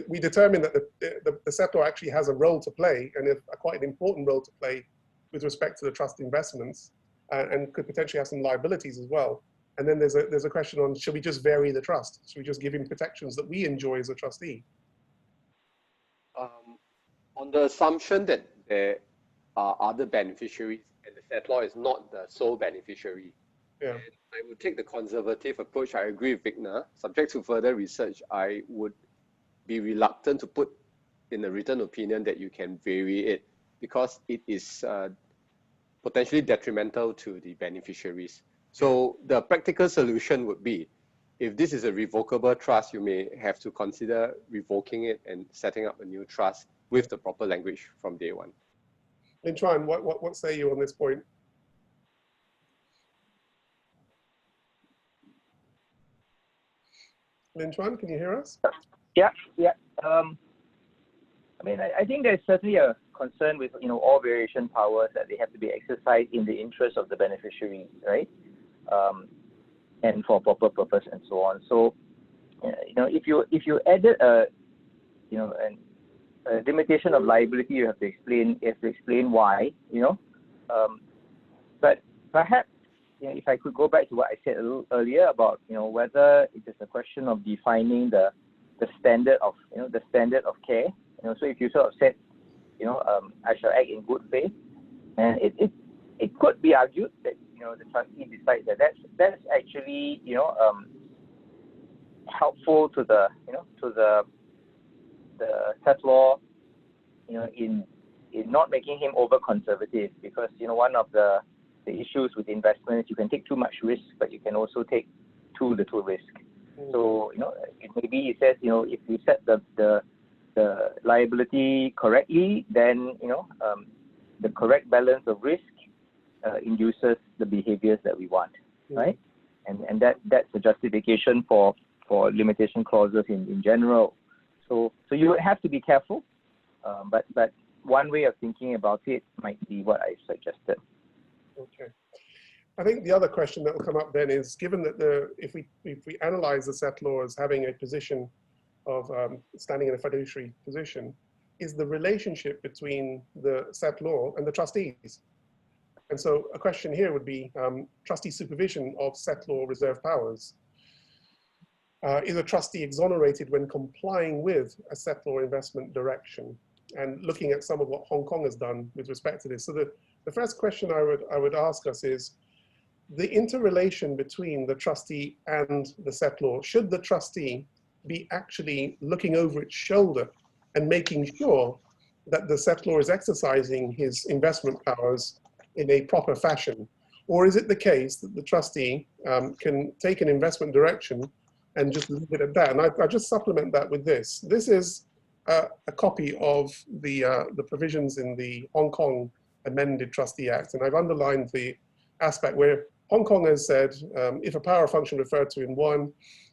we determine that the settlor actually has a role to play, and quite an important role to play with respect to the trust investments, and could potentially have some liabilities as well. And then there's a question on, should we just vary the trust? Should we just give him protections that we enjoy as a trustee? On the assumption that there are other beneficiaries and the settlor is not the sole beneficiary, Yeah. I would take the conservative approach. I agree with Vigna. Subject to further research, I would be reluctant to put in a written opinion that you can vary it because it is potentially detrimental to the beneficiaries. So the practical solution would be, if this is a revocable trust, you may have to consider revoking it and setting up a new trust with the proper language from day one. Lin Chuan, what say you on this point? Lin Chuan, can you hear us? Yeah. I mean, I think there's certainly a concern with, you know, all variation powers that they have to be exercised in the interest of the beneficiary, right? And for proper purpose and so on. So, you know, if you added a limitation of liability, you have to explain why, you know. But perhaps, you know, if I could go back to what I said a little earlier about, you know, whether it is a question of defining the standard of, you know, the standard of care. You know, so if you sort of said, you know, I shall act in good faith, and it could be argued that, you know, the trustee decides that that's actually, you know, helpful to the, you know, to the settlor, you know, in not making him over conservative, because, you know, one of the issues with investments, you can take too much risk, but you can also take too little risk. So, you know, maybe he says, you know, if you set the liability correctly, then, you know, the correct balance of risk induces the behaviors that we want, right? And that's the justification for limitation clauses in general. So you would have to be careful, but one way of thinking about it might be what I suggested. Okay. I think the other question that will come up then is, given that if we analyze the settlor as having a position of standing in a fiduciary position, is the relationship between the settlor and the trustees. And so a question here would be trustee supervision of settlor reserve powers. Is a trustee exonerated when complying with a settlor investment direction? And looking at some of what Hong Kong has done with respect to this. So the first question I would ask us is, the interrelation between the trustee and the settlor, should the trustee be actually looking over its shoulder and making sure that the settlor is exercising his investment powers in a proper fashion? Or is it the case that the trustee can take an investment direction and just leave it at that? And I just supplement that with this. This is a copy of the provisions in the Hong Kong Amended Trustee Act. And I've underlined the aspect where Hong Kong has said, if a power or function referred to in 1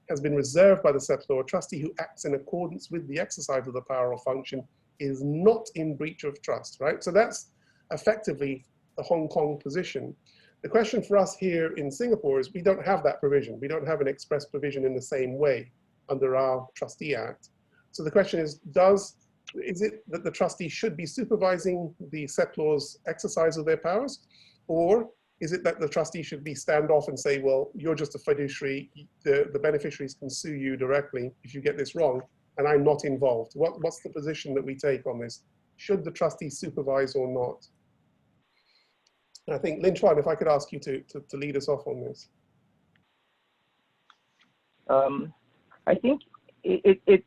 has been reserved by the settlor, a trustee who acts in accordance with the exercise of the power or function is not in breach of trust, right? So that's effectively the Hong Kong position. The question for us here in Singapore is we don't have that provision. We don't have an express provision in the same way under our Trustee Act. So the question is it that the trustee should be supervising the settlors' exercise of their powers, or is it that the trustee should be stand off and say, well, you're just a fiduciary, the beneficiaries can sue you directly if you get this wrong, and I'm not involved? What's the position that we take on this? Should the trustee supervise or not? And I think, Lin Chuan, if I could ask you to lead us off on this. I think it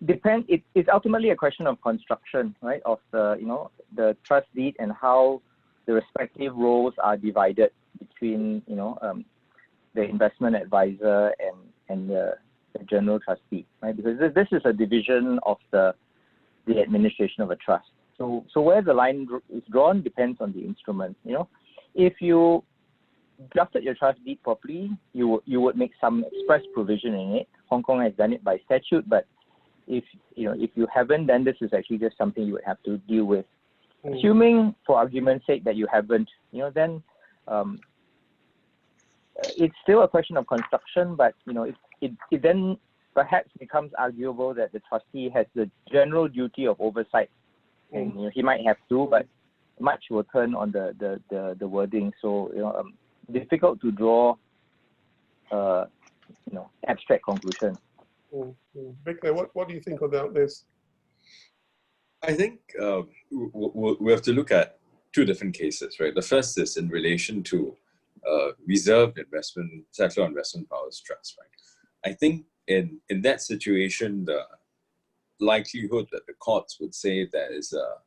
depends. It's ultimately a question of construction, right? Of the trust deed and how the respective roles are divided between the investment advisor and the general trustee, right? Because this is a division of the administration of a trust. So where the line is drawn depends on the instrument. If you drafted your trust deed properly, you would make some express provision in it. Hong Kong has done it by statute, but if you haven't, then this is actually just something you would have to deal with. Assuming, for argument's sake, that you haven't, then it's still a question of construction, but it then perhaps becomes arguable that the trustee has the general duty of oversight, and he might have to, but much will turn on the wording. So difficult to draw abstract conclusions. Victor, what do you think about this? I think we have to look at two different cases, right? The first is in relation to reserved investment, settlor investment powers trust, right? I think in that situation, the likelihood that the courts would say there is a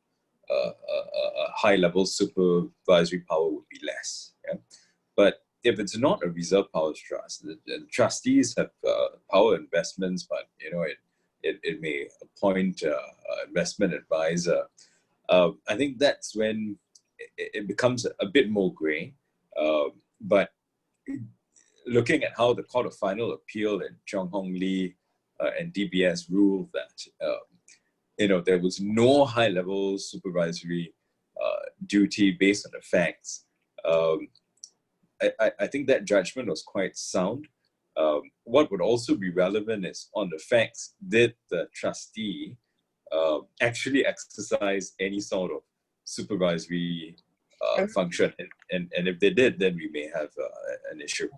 high-level supervisory power would be less. Yeah? But if it's not a reserved powers trust, the trustees have power investments, but it may appoint an investment advisor. I think that's when it becomes a bit more gray. But looking at how the Court of Final Appeal in Cheong Hong Lee and DBS ruled that there was no high-level supervisory duty based on the facts, I think that judgment was quite sound. What would also be relevant is on the facts, did the trustee actually exercise any sort of supervisory function? And if they did, then we may have an issue.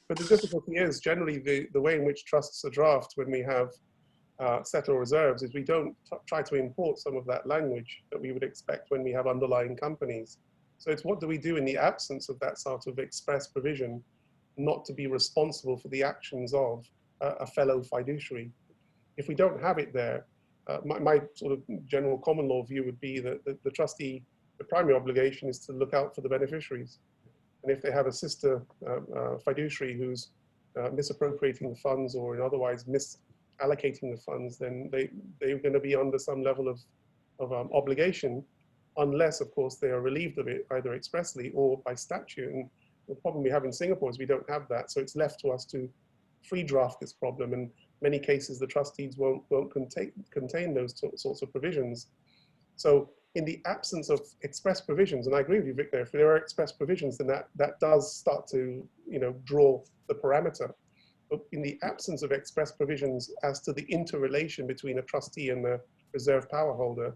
But the difficulty is generally the way in which trusts are drafted when we have settlor reserves is we don't try to import some of that language that we would expect when we have underlying companies. So it's what do we do in the absence of that sort of express provision not to be responsible for the actions of a fellow fiduciary? If we don't have it there, my sort of general common law view would be that the trustee, the primary obligation is to look out for the beneficiaries. And if they have a sister fiduciary who's misappropriating the funds or in otherwise misallocating the funds, then they're going to be under some level of obligation, unless, of course, they are relieved of it either expressly or by statute. And the problem we have in Singapore is we don't have that. So it's left to us to free draft this problem. And many cases, the trustees won't contain those sorts of provisions. So in the absence of express provisions, and I agree with you, Victor, if there are express provisions, then that does start to draw the parameter. But in the absence of express provisions as to the interrelation between a trustee and the reserve power holder,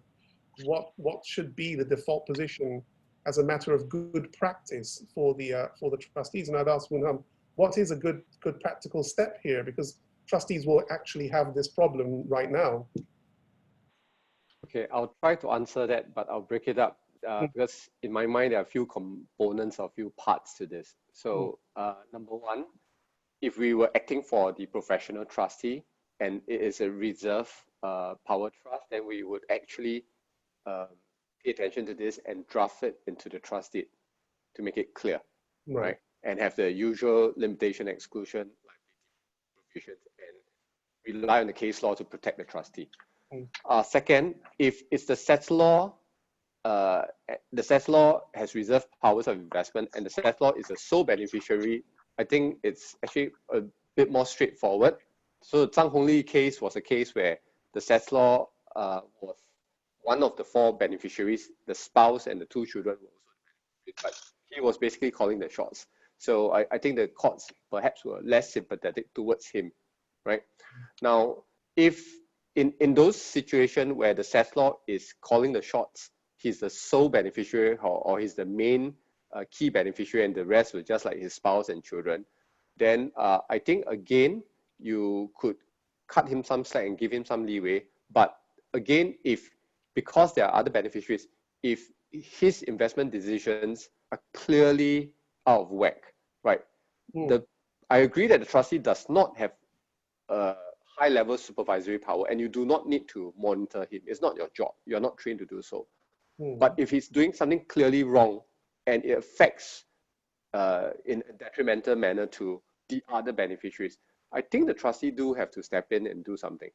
what should be the default position as a matter of good practice for the trustees? And I'd ask Woon Hum, what is a good practical step here? Because trustees will actually have this problem right now. Okay, I'll try to answer that, but I'll break it up because in my mind, there are a few components or a few parts to this. So number one, if we were acting for the professional trustee and it is a reserve power trust, then we would actually pay attention to this and draft it into the trust deed to make it clear, right? And have the usual limitation, exclusion, liability provisions, and rely on the case law to protect the trustee. Second, if it's the settlor has reserved powers of investment and the settlor is a sole beneficiary, I think it's actually a bit more straightforward. So the Zhang Hong Li case was a case where the settlor was one of the four beneficiaries, the spouse and the two children, were also, but he was basically calling the shots. So I think the courts perhaps were less sympathetic towards him, right? Now, if in those situations where the settlor is calling the shots, he's the sole beneficiary or he's the main key beneficiary and the rest were just like his spouse and children, then I think again, you could cut him some slack and give him some leeway. But again, because there are other beneficiaries, if his investment decisions are clearly out of whack, right? I agree that the trustee does not have high-level supervisory power, and you do not need to monitor him. It's not your job. You're not trained to do so. But if he's doing something clearly wrong and it affects in a detrimental manner to the other beneficiaries, I think the trustee do have to step in and do something.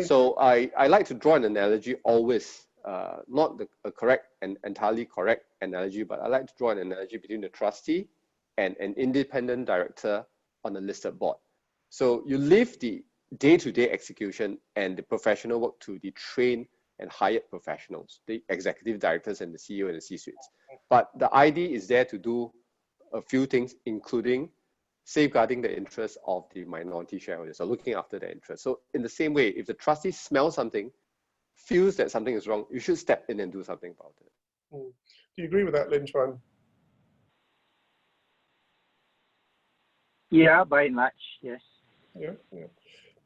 So I like to draw an analogy always, not a correct and entirely correct analogy, but I like to draw an analogy between the trustee and an independent director on a listed board. So you leave the day-to-day execution and the professional work to the trained and hired professionals, the executive directors and the CEO and the C-suites. But the ID is there to do a few things, including safeguarding the interests of the minority shareholders, or looking after their interests. So in the same way, if the trustee smells something, feels that something is wrong, you should step in and do something about it. Do you agree with that, Lin Chuan? Yeah, by and large, yes. Yeah.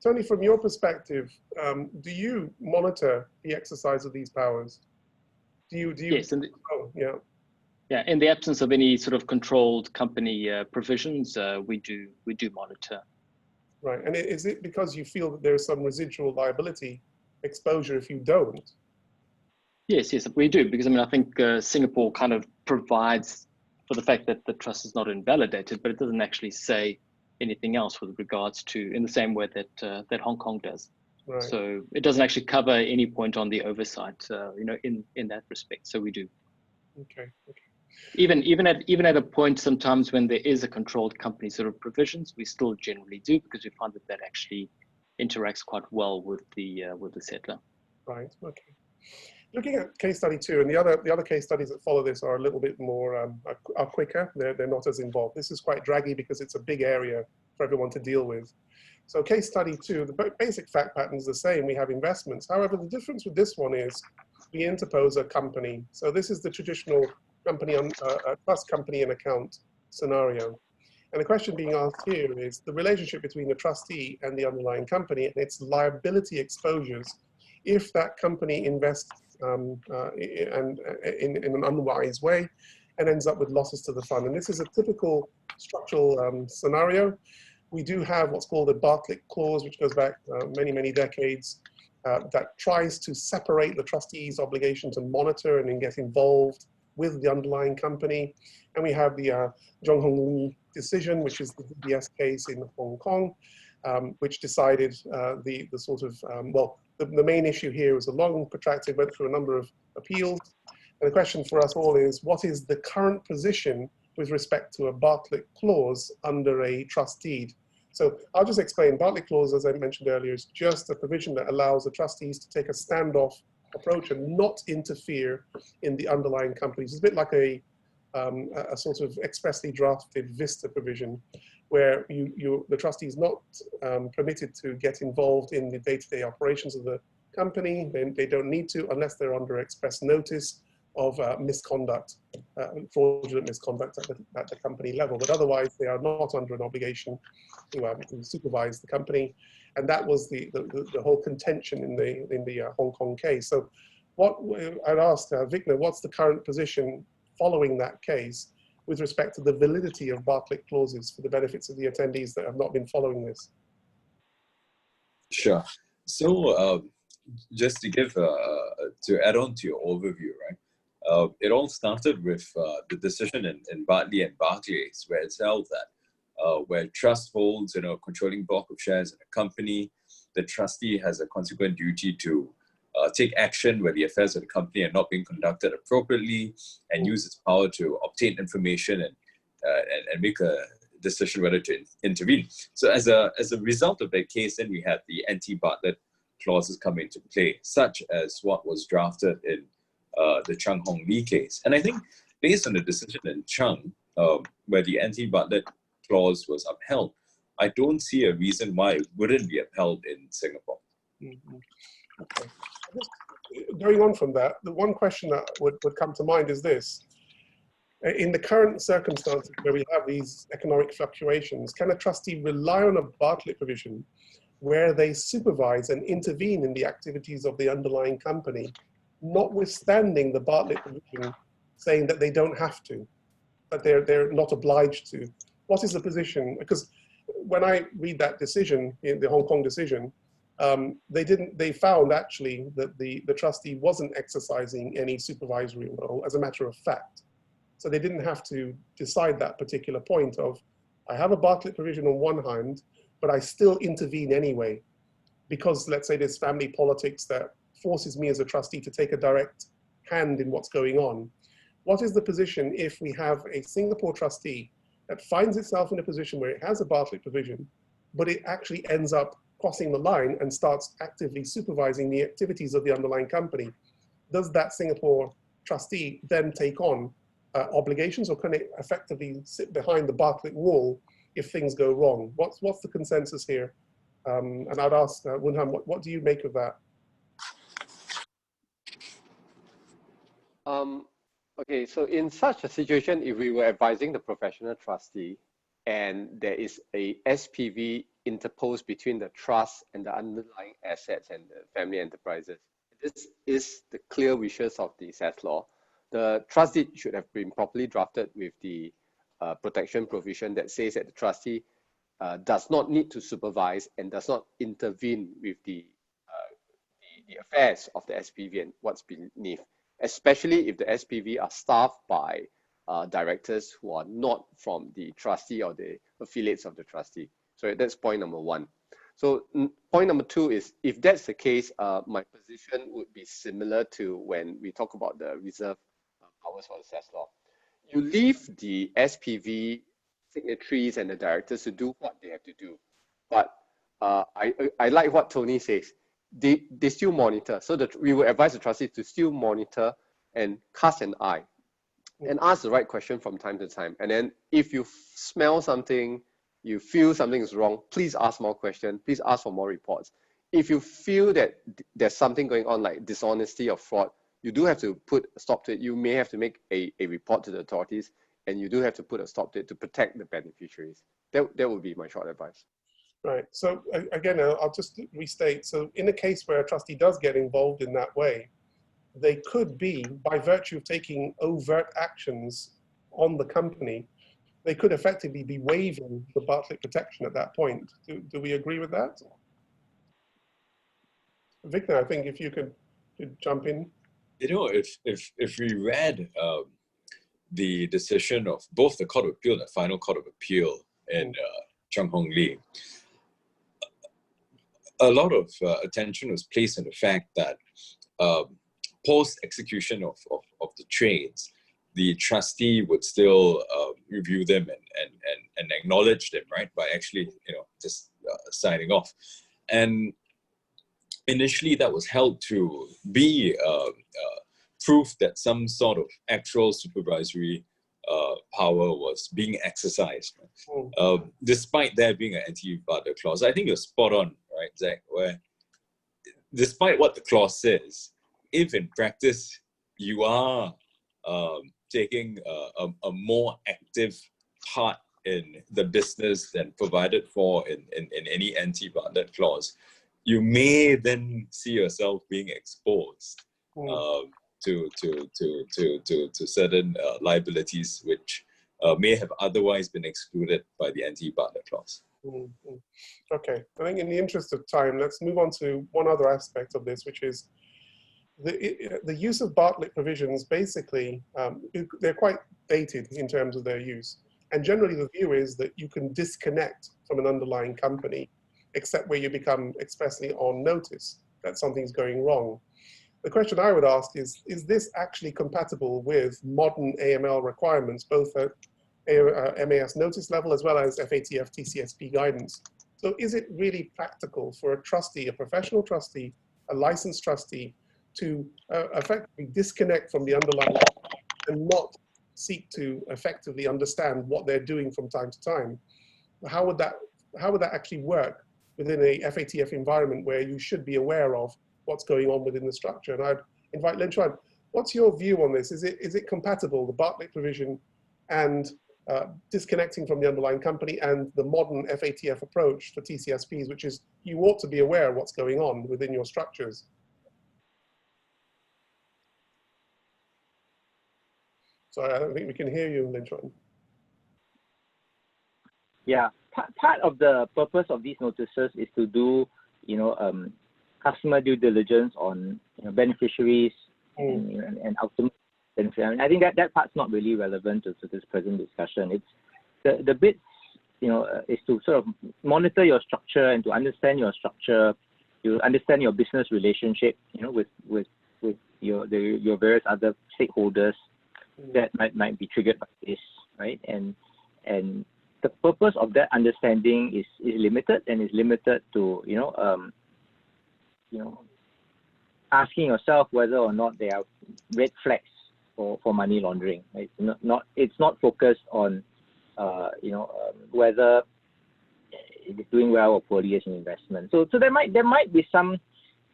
Tony, from your perspective, do you monitor the exercise of these powers? Do you? Yes. Yeah, in the absence of any sort of controlled company provisions, we do monitor. Right, and is it because you feel that there's some residual liability exposure if you don't? Yes, we do, because I mean, I think Singapore kind of provides for the fact that the trust is not invalidated, but it doesn't actually say anything else with regards to, in the same way that that Hong Kong does. Right. So it doesn't actually cover any point on the oversight, in that respect. So we do. Okay. Even at a point sometimes when there is a controlled company sort of provisions, we still generally do, because we find that actually interacts quite well with the settler. Right. Okay. Looking at case study 2, and the other case studies that follow this are a little bit more are quicker. They're not as involved. This is quite draggy because it's a big area for everyone to deal with. So case study 2, the basic fact pattern is the same. We have investments. However, the difference with this one is we interpose a company. So this is the traditional company, trust company and account scenario. And the question being asked here is the relationship between the trustee and the underlying company and its liability exposures if that company invests in an unwise way and ends up with losses to the fund. And this is a typical structural scenario. We do have what's called a Bartlett clause, which goes back many decades, that tries to separate the trustee's obligation to monitor and then get involved with the underlying company. And we have the Zhong Hong Li decision, which is the DBS case in Hong Kong, which decided the sort of, the main issue here was a long protracted, went through a number of appeals. And the question for us all is, what is the current position with respect to a Bartlett clause under a trust deed? So I'll just explain. Bartlett clause, as I mentioned earlier, is just a provision that allows the trustees to take a standoff approach and not interfere in the underlying companies. It's a bit like a sort of expressly drafted VISTA provision, where the trustee is not permitted to get involved in the day-to-day operations of the company. They don't need to unless they're under express notice of misconduct, fraudulent misconduct at the company level. But otherwise, they are not under an obligation to supervise the company. And that was the whole contention in the Hong Kong case. So what I'd asked Vikna, what's the current position following that case with respect to the validity of Bartlett clauses for the benefits of the attendees that have not been following this? Sure. So just to give, to add on to your overview, right? It all started with the decision in Bartlett and Barclays, where it's held that where trust holds, a controlling block of shares in a company, the trustee has a consequent duty to take action where the affairs of the company are not being conducted appropriately, and use its power to obtain information and make a decision whether to intervene. So as a result of that case, then we had the anti-Bartlett clauses come into play, such as what was drafted in the Chung Hong Lee case. And I think based on the decision in Chung, where the anti-Bartlett clause was upheld, I don't see a reason why it wouldn't be upheld in Singapore. Mm-hmm. Okay. Going on from that, the one question that would come to mind is this. In the current circumstances where we have these economic fluctuations, can a trustee rely on a Bartlett provision where they supervise and intervene in the activities of the underlying company, notwithstanding the Bartlett provision saying that they don't have to, that they're not obliged to? What is the position? Because when I read that decision, in the Hong Kong decision, they found actually that the trustee wasn't exercising any supervisory role as a matter of fact. So they didn't have to decide that particular point of, I have a Bartlett provision on one hand, but I still intervene anyway, because let's say there's family politics that forces me as a trustee to take a direct hand in what's going on. What is the position if we have a Singapore trustee that finds itself in a position where it has a Bartlett provision, but it actually ends up crossing the line and starts actively supervising the activities of the underlying company? Does that Singapore trustee then take on obligations, or can it effectively sit behind the Bartlett wall if things go wrong? What's the consensus here? And I'd ask Woon Ham, what do you make of that? Okay, so in such a situation, if we were advising the professional trustee and there is a SPV interposed between the trust and the underlying assets and the family enterprises, this is the clear wishes of the settlor. The trust deed should have been properly drafted with the protection provision that says that the trustee does not need to supervise and does not intervene with the affairs of the SPV and what's beneath, especially if the SPV are staffed by directors who are not from the trustee or the affiliates of the trustee. So that's point number one. So point number two is, if that's the case, my position would be similar to when we talk about the reserve powers for the settlor. You leave the SPV signatories and the directors to do what they have to do. But I like what Tony says. They still monitor. So we will advise the trustees to still monitor and cast an eye and ask the right question from time to time. And then if you smell something, you feel something is wrong, please ask more questions, please ask for more reports. If you feel that there's something going on like dishonesty or fraud, you do have to put a stop to it. You may have to make a report to the authorities, and you do have to put a stop to it to protect the beneficiaries. That would be my short advice. Right. So again, I'll just restate. So in a case where a trustee does get involved in that way, they could be, by virtue of taking overt actions on the company, they could effectively be waiving the Bartlett protection at that point. Do we agree with that? Victor, I think if you could jump in. You know, if we read the decision of both the Court of Appeal and the final Court of Appeal in Chung Hong Lee, a lot of attention was placed on the fact that post-execution of the trades, the trustee would still review them and acknowledge them, right, by actually, just signing off. And initially, that was held to be proof that some sort of actual supervisory power was being exercised, despite there being an anti-Bartlett clause. I think you're spot on, right, Zach, where despite what the clause says, if in practice you are taking a more active part in the business than provided for in any anti-Bartlett clause, you may then see yourself being exposed to certain liabilities which may have otherwise been excluded by the anti-Bartlett clause. Okay, I think in the interest of time, let's move on to one other aspect of this, which is the use of Bartlett provisions. Basically, they're quite dated in terms of their use. And generally the view is that you can disconnect from an underlying company, except where you become expressly on notice that something's going wrong. The question I would ask is this actually compatible with modern AML requirements, both at MAS notice level as well as FATF TCSP guidance? So is it really practical for a trustee, a professional trustee, a licensed trustee, to effectively disconnect from the underlying and not seek to effectively understand what they're doing from time to time? How would that actually work within a FATF environment where you should be aware of what's going on within the structure? And I'd invite Lin Chuan, what's your view on this? Is it compatible, the Bartlett provision and disconnecting from the underlying company, and the modern FATF approach for TCSPs, which is you ought to be aware of what's going on within your structures? Sorry, I don't think we can hear you, Lin Chuan. Yeah, part of the purpose of these notices is to do, customer due diligence on beneficiaries and ultimate beneficiaries. I think that part's not really relevant to this present discussion. It's the bit, is to sort of monitor your structure and to understand your structure. You understand your business relationship, with your various other stakeholders that might be triggered by this, right? And the purpose of that understanding is limited, and is limited to asking yourself whether or not there are red flags for money laundering. Right? It's not focused on whether it's doing well or poorly as an investment. So there might be some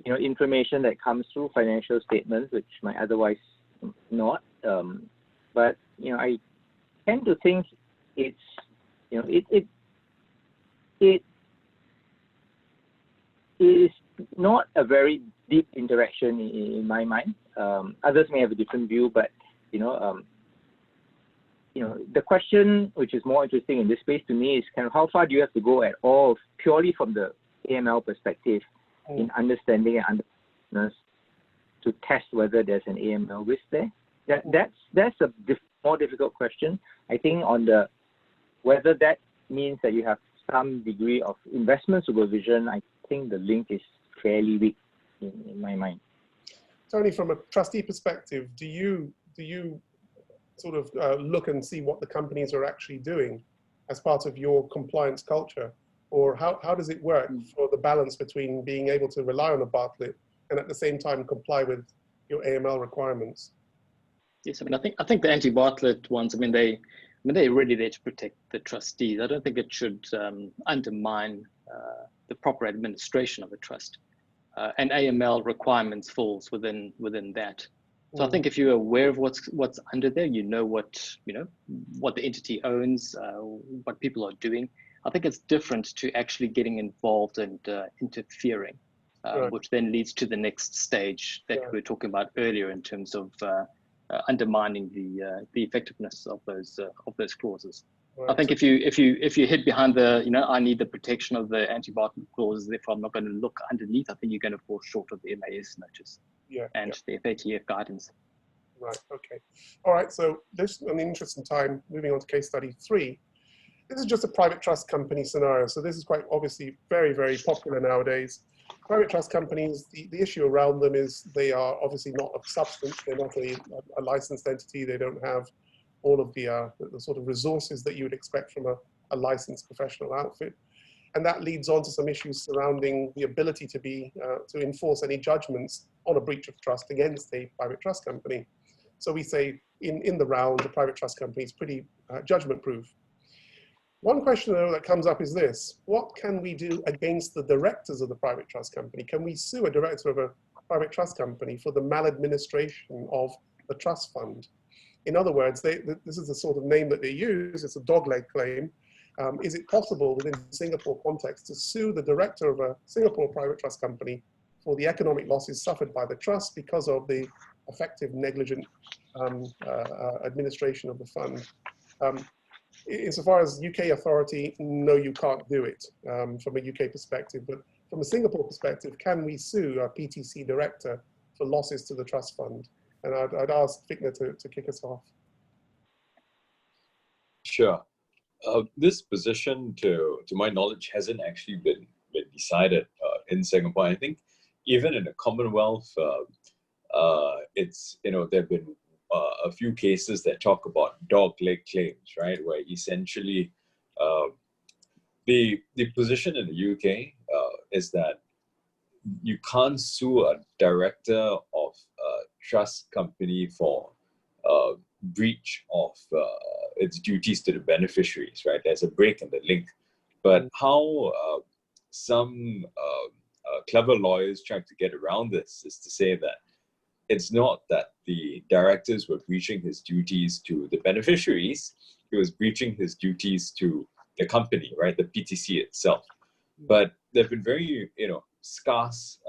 information that comes through financial statements which might otherwise not. But I tend to think it's it is not a very deep interaction in my mind. Others may have a different view, but the question which is more interesting in this space to me is kind of how far do you have to go at all, purely from the AML perspective, in understanding and understanding to test whether there's an AML risk there. That's a more difficult question. I think on the whether that means that you have some degree of investment supervision, I think the link is fairly weak in my mind. Tony, from a trustee perspective, do you sort of look and see what the companies are actually doing as part of your compliance culture? Or how does it work for the balance between being able to rely on a Bartlett and at the same time comply with your AML requirements? Yes, I think the anti-Bartlett ones, they're really there to protect the trustees. I don't think it should undermine the proper administration of a trust. And AML requirements falls within that. So I think if you're aware of what's under there, what the entity owns, what people are doing. I think it's different to actually getting involved and interfering, right, which then leads to the next stage that we were talking about earlier in terms of undermining the effectiveness of those clauses. Right. I think if you hid behind the I need the protection of the anti-Bartlett clauses, therefore I'm not going to look underneath, I think you're going to fall short of the MAS notice and the FATF guidance. Right. Okay. All right. So this is an interesting time. Moving on to case study 3. This is just a private trust company scenario. So this is quite obviously very, very popular nowadays. Private trust companies, the issue around them is they are obviously not of substance. They're not a licensed entity. They don't have all of the sort of resources that you would expect from a licensed professional outfit. And that leads on to some issues surrounding the ability to enforce any judgments on a breach of trust against a private trust company. So we say in the round, the private trust company is pretty judgment proof. One question, though, that comes up is this: what can we do against the directors of the private trust company? Can we sue a director of a private trust company for the maladministration of the trust fund? In other words, this is the sort of name that they use. It's a dogleg claim. Is it possible within Singapore context to sue the director of a Singapore private trust company for the economic losses suffered by the trust because of the effective negligent administration of the fund? Insofar as UK authority, no, you can't do it from a UK perspective. But from a Singapore perspective, can we sue our PTC director for losses to the trust fund? And I'd ask Fikna to kick us off. Sure. This position, to my knowledge, hasn't actually been decided in Singapore. I think even in the Commonwealth, there have been a few cases that talk about dog leg claims, right? Where essentially the position in the UK is that you can't sue a director of a trust company for breach of its duties to the beneficiaries, right? There's a break in the link. But how some clever lawyers trying to get around this is to say that it's not that the directors were breaching his duties to the beneficiaries, he was breaching his duties to the company, right? The PTC itself. But there have been very, scarce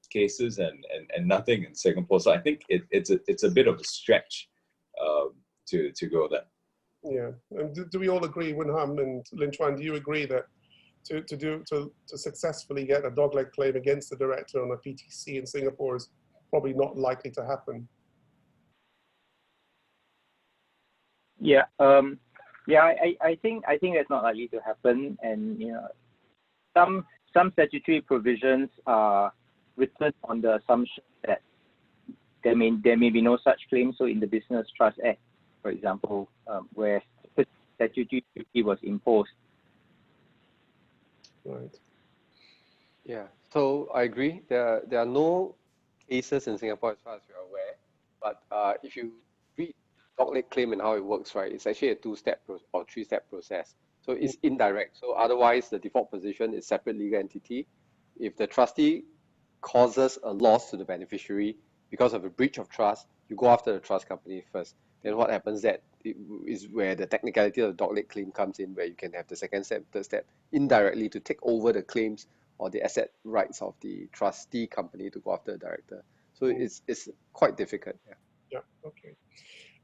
cases and nothing in Singapore. So I think it's a bit of a stretch to go there. Yeah, and do we all agree, Winham and Lin Chuan, do you agree that to successfully get a dogleg claim against the director on a PTC in Singapore is probably not likely to happen? Yeah, I think that's not likely to happen, and some statutory provisions are written on the assumption that there may be no such claim. So in the Business Trust Act, for example, where statutory duty was imposed. Right. Yeah, so I agree. There are no cases in Singapore as far as you're aware. But if you read dogleg claim and how it works, right, it's actually a two-step or three-step process. So it's indirect. So otherwise, the default position is separate legal entity. If the trustee causes a loss to the beneficiary because of a breach of trust, you go after the trust company first. Then what happens that is where the technicality of the dogleg claim comes in, where you can have the second step, third step, indirectly to take over the claims or the asset rights of the trustee company to go after the director. So it's quite difficult. Yeah. Okay.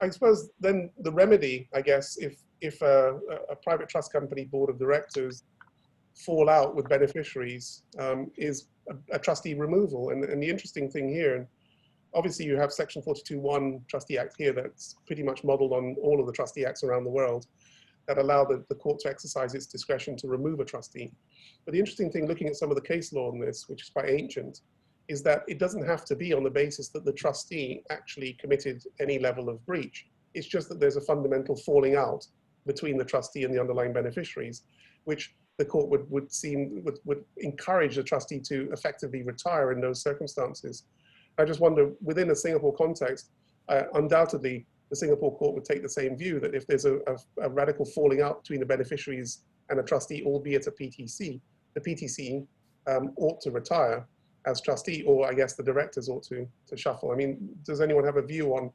I suppose then the remedy, I guess, if a private trust company board of directors fall out with beneficiaries, is a trustee removal. And the interesting thing here, obviously you have Section 42(1) Trustee Act here that's pretty much modeled on all of the trustee acts around the world that allow the court to exercise its discretion to remove a trustee. But the interesting thing, looking at some of the case law on this, which is quite ancient, is that it doesn't have to be on the basis that the trustee actually committed any level of breach. It's just that there's a fundamental falling out between the trustee and the underlying beneficiaries, which the court would encourage the trustee to effectively retire in those circumstances. I just wonder, within a Singapore context, undoubtedly the Singapore court would take the same view that if there's a radical falling out between the beneficiaries and a trustee, albeit a PTC, the PTC ought to retire as trustee, or I guess the directors ought to shuffle. I mean, does anyone have a view on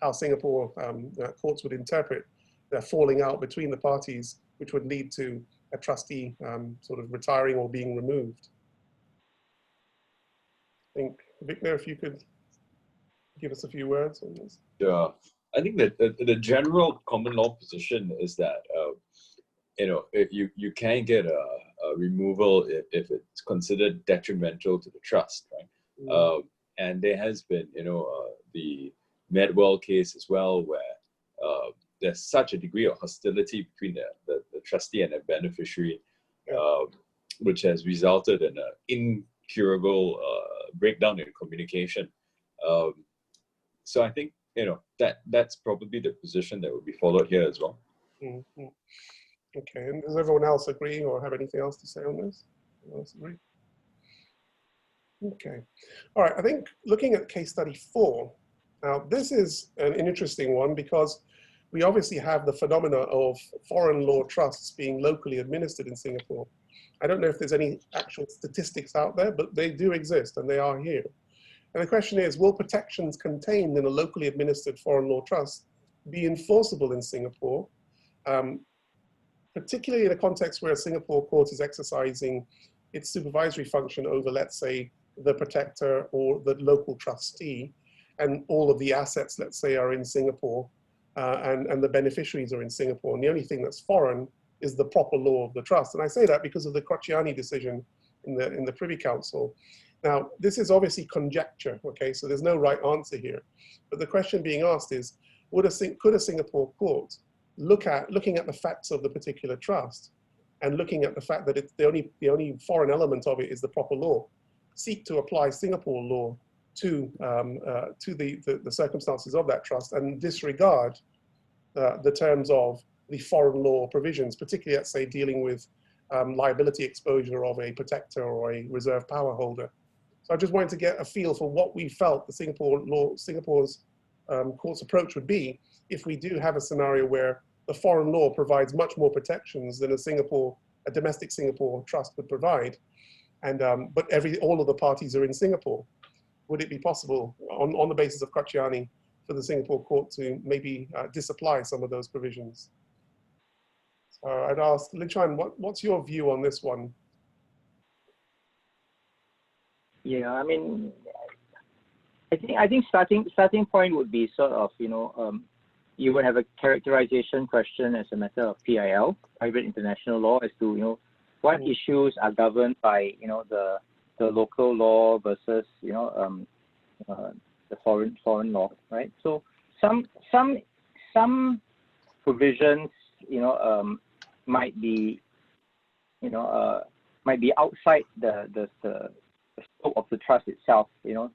how Singapore courts would interpret the falling out between the parties, which would lead to a trustee sort of retiring or being removed? I think, Victor, if you could give us a few words on this. Yeah, I think that the general common law position is that if you can get a removal if it's considered detrimental to the trust, right? And there has been the Medwell case as well, where there's such a degree of hostility between the trustee and the beneficiary, which has resulted in an incurable breakdown in communication. So I think that's probably the position that would be followed here as well. Mm-hmm. Okay, and does everyone else agree or have anything else to say on this? Anyone else agree? Okay, all right, I think looking at case study 4, now this is an interesting one because we obviously have the phenomena of foreign law trusts being locally administered in Singapore. I don't know if there's any actual statistics out there, but they do exist and they are here. And the question is, will protections contained in a locally administered foreign law trust be enforceable in Singapore, particularly in a context where a Singapore court is exercising its supervisory function over, let's say, the protector or the local trustee, and all of the assets, let's say, are in Singapore, and the beneficiaries are in Singapore, and the only thing that's foreign is the proper law of the trust. And I say that because of the Crociani decision in the Privy Council. Now, this is obviously conjecture, okay, so there's no right answer here. But the question being asked is, could a Singapore court, looking at the facts of the particular trust and looking at the fact that it's the only foreign element of it is the proper law, seek to apply Singapore law to the circumstances of that trust and disregard the terms of the foreign law provisions, particularly, let's say, dealing with liability exposure of a protector or a reserve power holder. So I just wanted to get a feel for what we felt the Singapore's court's approach would be if we do have a scenario where the foreign law provides much more protections than a domestic Singapore trust would provide, and but all of the parties are in Singapore. Would it be possible, on the basis of Kachiani, for the Singapore court to maybe disapply some of those provisions? I'd ask Lin Chuan, what's your view on this one? Yeah, I mean, I think starting point would be sort of, you would have a characterization question as a matter of PIL, private international law, as to what issues are governed by the local law versus the foreign law, right? So some provisions might be outside the scope of the trust itself. For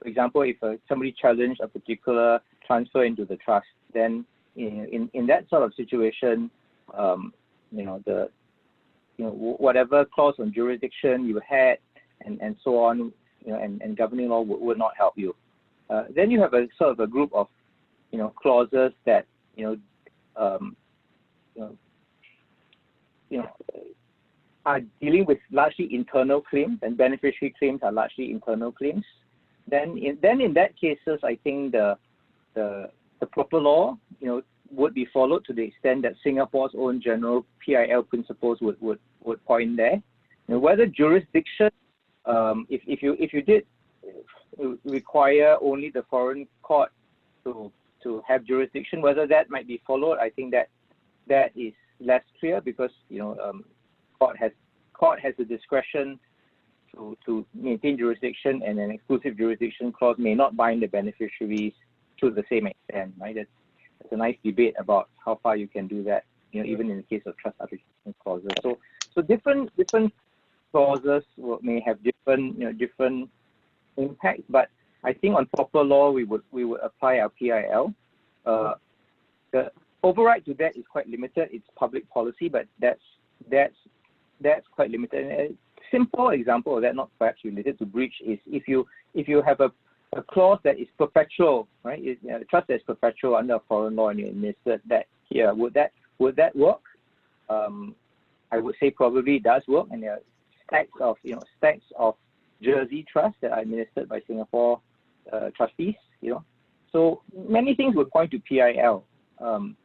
example, if somebody challenged a particular transfer into the trust, then in that sort of situation, whatever clause on jurisdiction you had and so on, and governing law would not help you. Then you have a sort of a group of clauses that are dealing with largely internal claims, and beneficiary claims are largely internal claims. Then in that cases, I think the proper law would be followed to the extent that Singapore's own general PIL principles would point there. Whether jurisdiction, if you did require only the foreign court to have jurisdiction, whether that might be followed, I think that is less clear, because court has the discretion to maintain jurisdiction, and an exclusive jurisdiction clause may not bind the beneficiaries to the same extent, right? That's a nice debate about how far you can do that, even in the case of trust arbitration clauses. So different clauses may have different impacts, but I think on proper law we would apply our PIL. The override to that is quite limited. It's public policy, but that's quite limited. And a simple example of that, not perhaps related to breach, is if you have a clause that is perpetual, right? A trust that is perpetual under foreign law, and you insert that here, would that work? I would say probably it does work, and there are stacks of Jersey trusts that are administered by Singapore trustees. So many things would point to PIL, and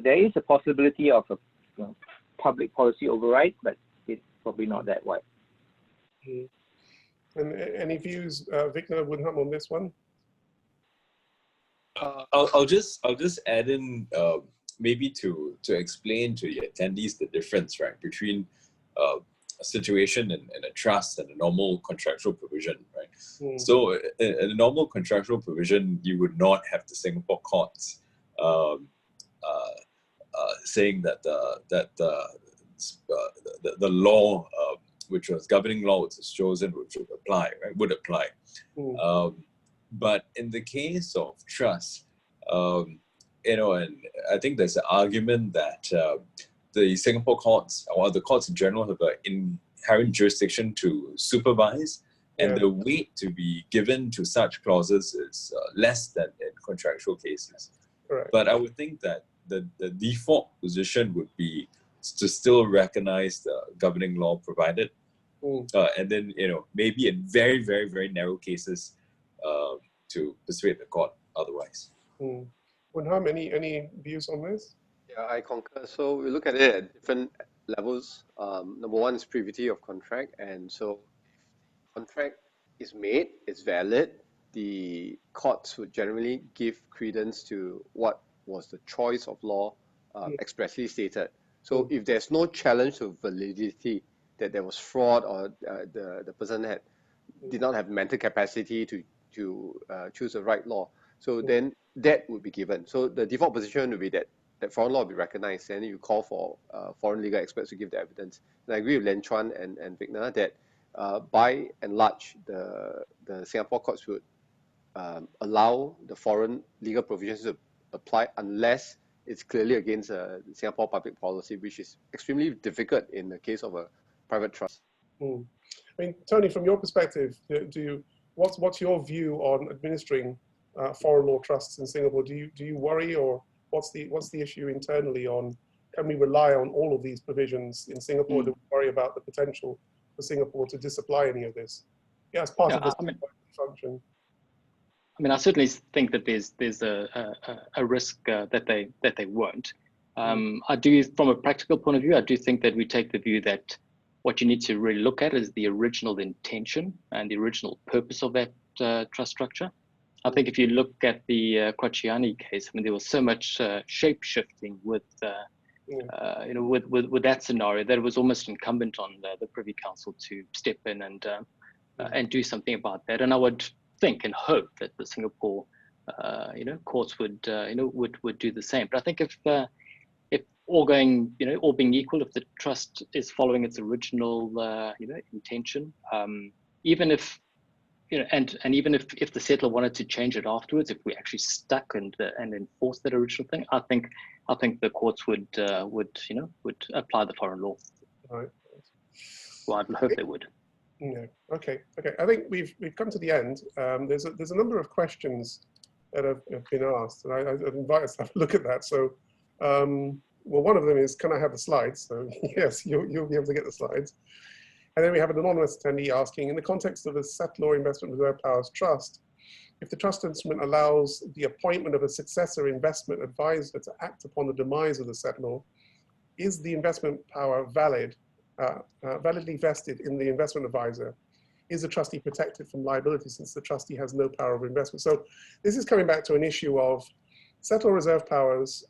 there is a possibility of a public policy override, but it's probably not that wide. And any views, Victor Woodham, on this one? I'll just add in maybe to explain to the attendees the difference, right, between a situation in a trust and a normal contractual provision, right? So in a normal contractual provision, you would not have the Singapore courts saying that the law, which was governing law, which was chosen, which would apply. But in the case of trust, and I think there's an argument that the Singapore courts, or the courts in general, have an inherent jurisdiction to supervise, and the weight to be given to such clauses is less than in contractual cases. Correct. But I would think that the default position would be to still recognize the governing law provided, and then maybe in very, very, very narrow cases to persuade the court otherwise. Woodham, any views on this? Yeah, I concur. So we look at it at different levels. Number one is privity of contract, and so if the contract is made, it's valid, the courts would generally give credence to what was the choice of law expressly stated. So if there's no challenge to validity, that there was fraud, or the person did not have mental capacity to choose the right law, so then that would be given. So the default position would be that foreign law will be recognized, and you call for foreign legal experts to give the evidence. And I agree with Lin Chuan and Vigna that by and large, the Singapore courts would allow the foreign legal provisions to apply unless it's clearly against Singapore public policy, which is extremely difficult in the case of a private trust. I mean, Tony, from your perspective, what's your view on administering foreign law trusts in Singapore? Do you worry, or what's the issue internally on, can we rely on all of these provisions in Singapore? Do we worry about the potential for Singapore to disapply any of this? Yeah, as part of this function. I mean, I certainly think that there's a risk that they won't. I do, from a practical point of view, I do think that we take the view that what you need to really look at is the original intention and the original purpose of that trust structure. I think if you look at the Quachiani case, I mean, there was so much shape shifting with with that scenario that it was almost incumbent on the Privy Council to step in and do something about that. And I would think and hope that the Singapore courts would do the same. But I think if all going, all being equal, if the trust is following its original intention, even if and even if the settlor wanted to change it afterwards, if we actually stuck and enforced that original thing, I think the courts would apply the foreign law. Right. Well, I'd hope they would. Yeah. Okay. I think we've come to the end. There's a number of questions that have been asked, and I invite us to have a look at that. So, well, one of them is, can I have the slides? So yes, you'll be able to get the slides. And then we have an anonymous attendee asking, in the context of a settlor investment reserve powers trust, if the trust instrument allows the appointment of a successor investment advisor to act upon the demise of the settlor, is the investment power validly vested in the investment advisor? Is the trustee protected from liability since the trustee has no power of investment? So this is coming back to an issue of settlor reserve powers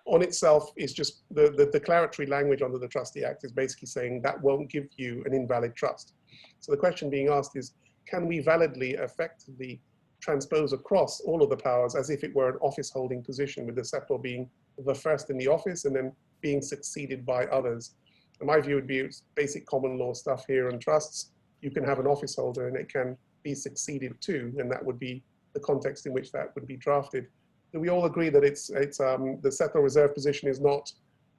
on itself is just the declaratory language under the Trustee Act is basically saying that won't give you an invalid trust. So the question being asked is, can we validly, effectively transpose across all of the powers as if it were an office holding position, with the settlor being the first in the office and then being succeeded by others? And my view would be it's basic common law stuff here in trusts. You can have an office holder and it can be succeeded to, and that would be the context in which that would be drafted. Do we all agree that it's the settlor reserve position is not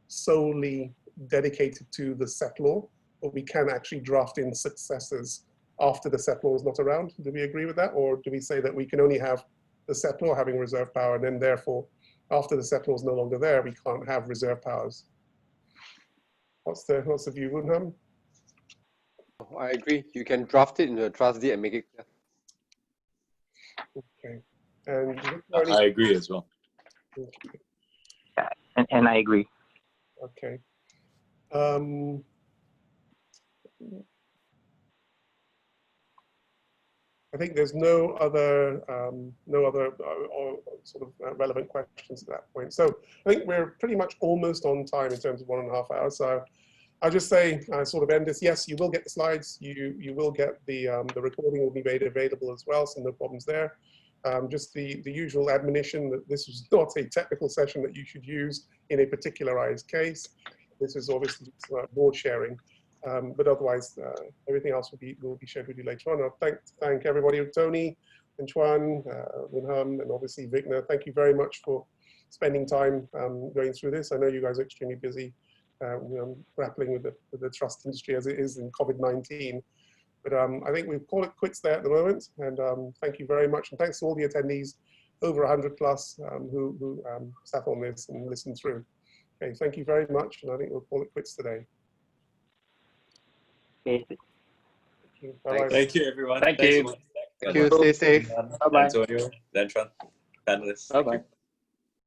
solely dedicated to the settlor, but we can actually draft in successors after the settlor is not around? Do we agree with that? Or do we say that we can only have the settlor having reserve power, and then therefore after the settlor is no longer there, we can't have reserve powers? What's the view, Woonham? I agree. You can draft it into a trust deed and make it clear. Okay. And I agree as well. Yeah, and I agree. Okay. I think there's no other sort of relevant questions at that point. So I think we're pretty much almost on time in terms of 1.5 hours. So I'll just say, sort of end this. Yes, you will get the slides. You will get the recording will be made available as well. So no problems there. Just the usual admonition that this is not a technical session that you should use in a particularized case. This is obviously just board sharing, but otherwise everything else will be shared with you later on. I'll thank everybody, Tony and Chuan, Woonham, and obviously Vigna. Thank you very much for spending time going through this. I know you guys are extremely busy grappling with the trust industry as it is in COVID-19. But I think we'll call it quits there at the moment. And thank you very much. And thanks to all the attendees, over 100 plus, who sat on this and listened through. Okay, thank you very much. And I think we'll call it quits today. Okay. Thank you. Bye-bye. Thank you, everyone. Thank Thanks you. so much. Thank you. Stay safe. Bye-bye. Antonio, Dantran, panelists. Bye-bye.